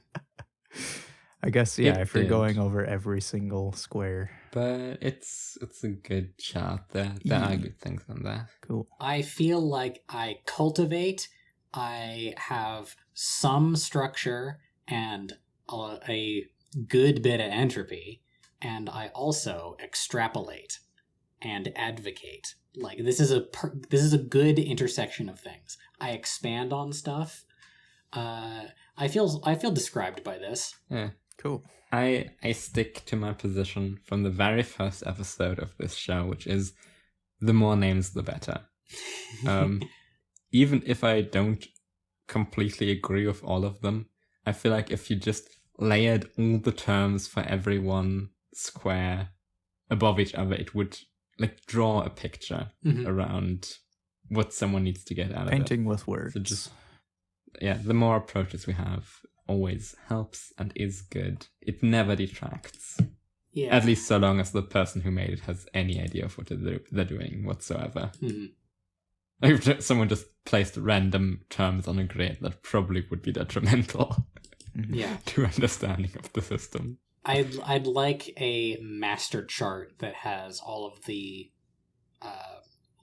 I guess, if you're going over every single square. But it's a good chart. There are good things on there. Cool. I feel like I cultivate. I have some structure and a good bit of entropy, and I also extrapolate and advocate. Like, this is a good intersection of things. I expand on stuff. I feel described by this. Yeah. Cool. I stick to my position from the very first episode of this show, which is the more names, the better. Even if I don't completely agree with all of them, I feel like if you just layered all the terms for every one square above each other, it would like draw a picture around what someone needs to get out of it. Painting with words. So just, the more approaches we have always helps and is good. It never detracts. Yeah. At least so long as the person who made it has any idea of what they're doing whatsoever. If someone just placed random terms on a grid, that probably would be detrimental to understanding of the system. I'd like a master chart that has all of the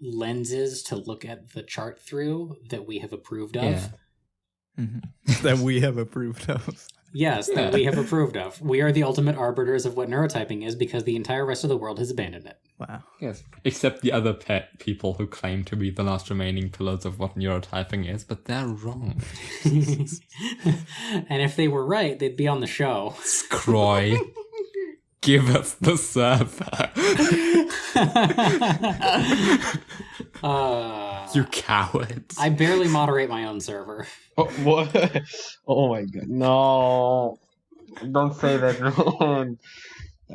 lenses to look at the chart through that we have approved of. Yeah. That we have approved of. Yes, that we have approved of. We are the ultimate arbiters of what neurotyping is because the entire rest of the world has abandoned it. Wow. Yes. Except the other people who claim to be the last remaining pillars of what neurotyping is, but they're wrong. And if they were right, they'd be on the show. Scroy. Give us the server. You cowards. I barely moderate my own server. Oh, what? Oh my god. No. Don't say that, man.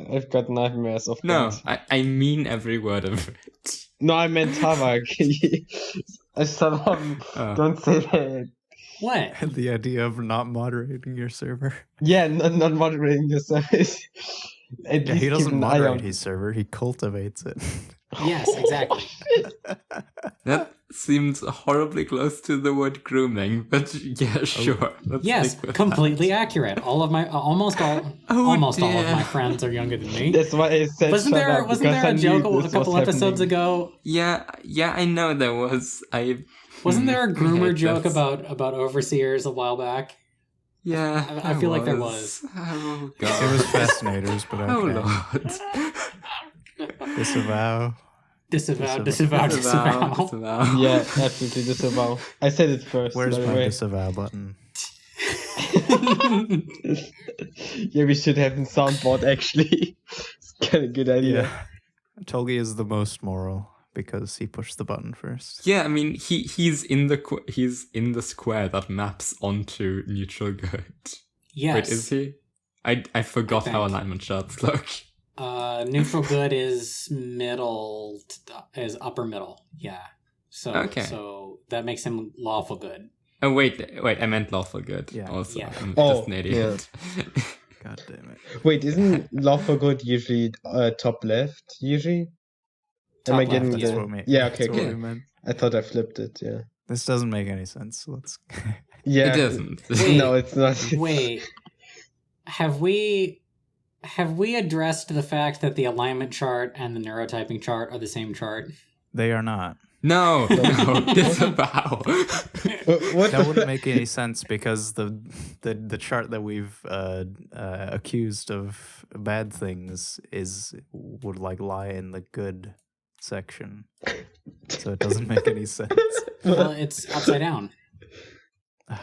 I've got nightmares of that. I mean every word of it. No, I meant Tarbuck. Don't say that. What? The idea of not moderating your server. Yeah, not moderating your service. He doesn't moderate his server, he cultivates it. Yes, exactly. That seems horribly close to the word grooming, but yeah, sure. Yes, completely accurate. Almost all of my friends are younger than me. That's why I said wasn't there a joke a couple episodes ago? Yeah, I know there was. Wasn't there a groomer joke about overseers a while back? Yeah, I feel like there was. Oh god, it was fascinators, but okay. Oh lord. Disavow. Yeah, absolutely disavow. I said it first. Where's my disavow button? Yeah, we should have a soundboard actually. It's kind of a good idea. Yeah. Tolgi is the most moral because he pushed the button first. Yeah, I mean he's in the square that maps onto neutral good. Yes. Wait, is he? I forgot how alignment charts look. Neutral good is is upper middle. Yeah. So that makes him lawful good. Oh wait, I meant lawful good. Yeah. Also, yeah. I'm just an idiot. Yeah. God damn it. Wait, isn't lawful good usually top left? Usually? Top Am I left, getting yeah. the... Yeah, okay, That's what okay. we meant. I thought I flipped it, yeah. This doesn't make any sense. Let's. Yeah. It doesn't. No, it's not. Wait. Have we addressed the fact that the alignment chart and the neurotyping chart are the same chart? They are not. No, disavow. What? That wouldn't make any sense because the chart that we've accused of bad things would like lie in the good section, so it doesn't make any sense. Well, it's upside down.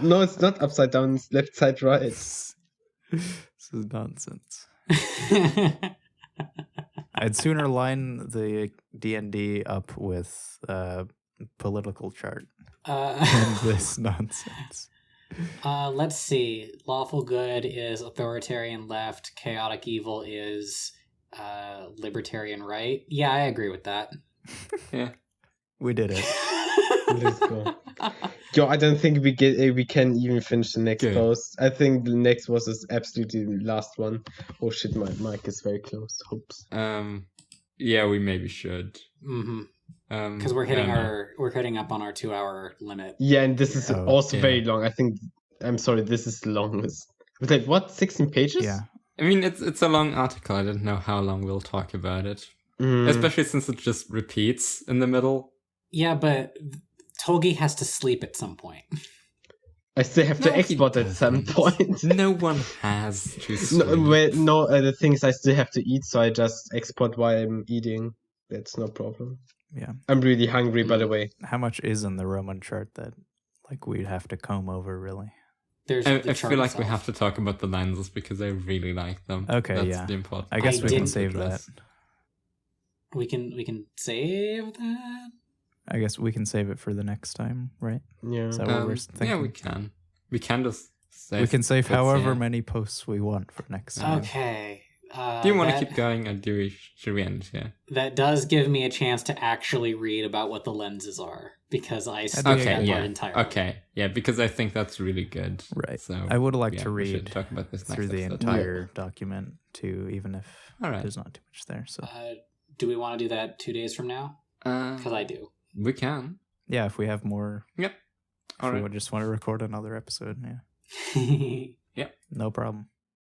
No, it's not upside down. It's left side right. This is nonsense. I'd sooner line the D&D up with political chart than this nonsense. Let's see. Lawful good is authoritarian left. Chaotic evil is libertarian right. Yeah, I agree with that. Yeah, we did it. Let's go. Yo, I don't think we can even finish the next post. I think the next was is absolutely the last one. Oh shit, my mic is very close. Oops. Yeah, we maybe should. Mm-hmm. Because we're hitting up on our 2-hour limit. Yeah, and this is also very long. I think this is the longest. It's like what, 16 pages? Yeah. I mean, it's a long article. I don't know how long we'll talk about it, especially since it just repeats in the middle. Yeah, but Tolgi has to sleep at some point. I still have to export at some point. No one has to the things I still have to eat, so I just export while I'm eating. That's no problem. Yeah. I'm really hungry, by the way. How much is in the Roman chart that like we'd have to comb over, really? I feel like we have to talk about the lenses because I really like them. Okay, That's the important. I guess we can save that. We can save that? I guess we can save it for the next time, right? Yeah. Is that what we're thinking? Yeah, we can. We can just save. We can save however many posts we want for next time. Okay. Do you want to keep going, or should we end here? That does give me a chance to actually read about what the lenses are, because I skipped that part entirely. Okay, yeah, because I think that's really good. Right. So I would like to read talk about this through the entire document too, even if there's not too much there. So, do we want to do that 2 days from now? Because I do. We can. Yeah, if we have more. Yep. If we just want to record another episode, yeah. Yep. No problem.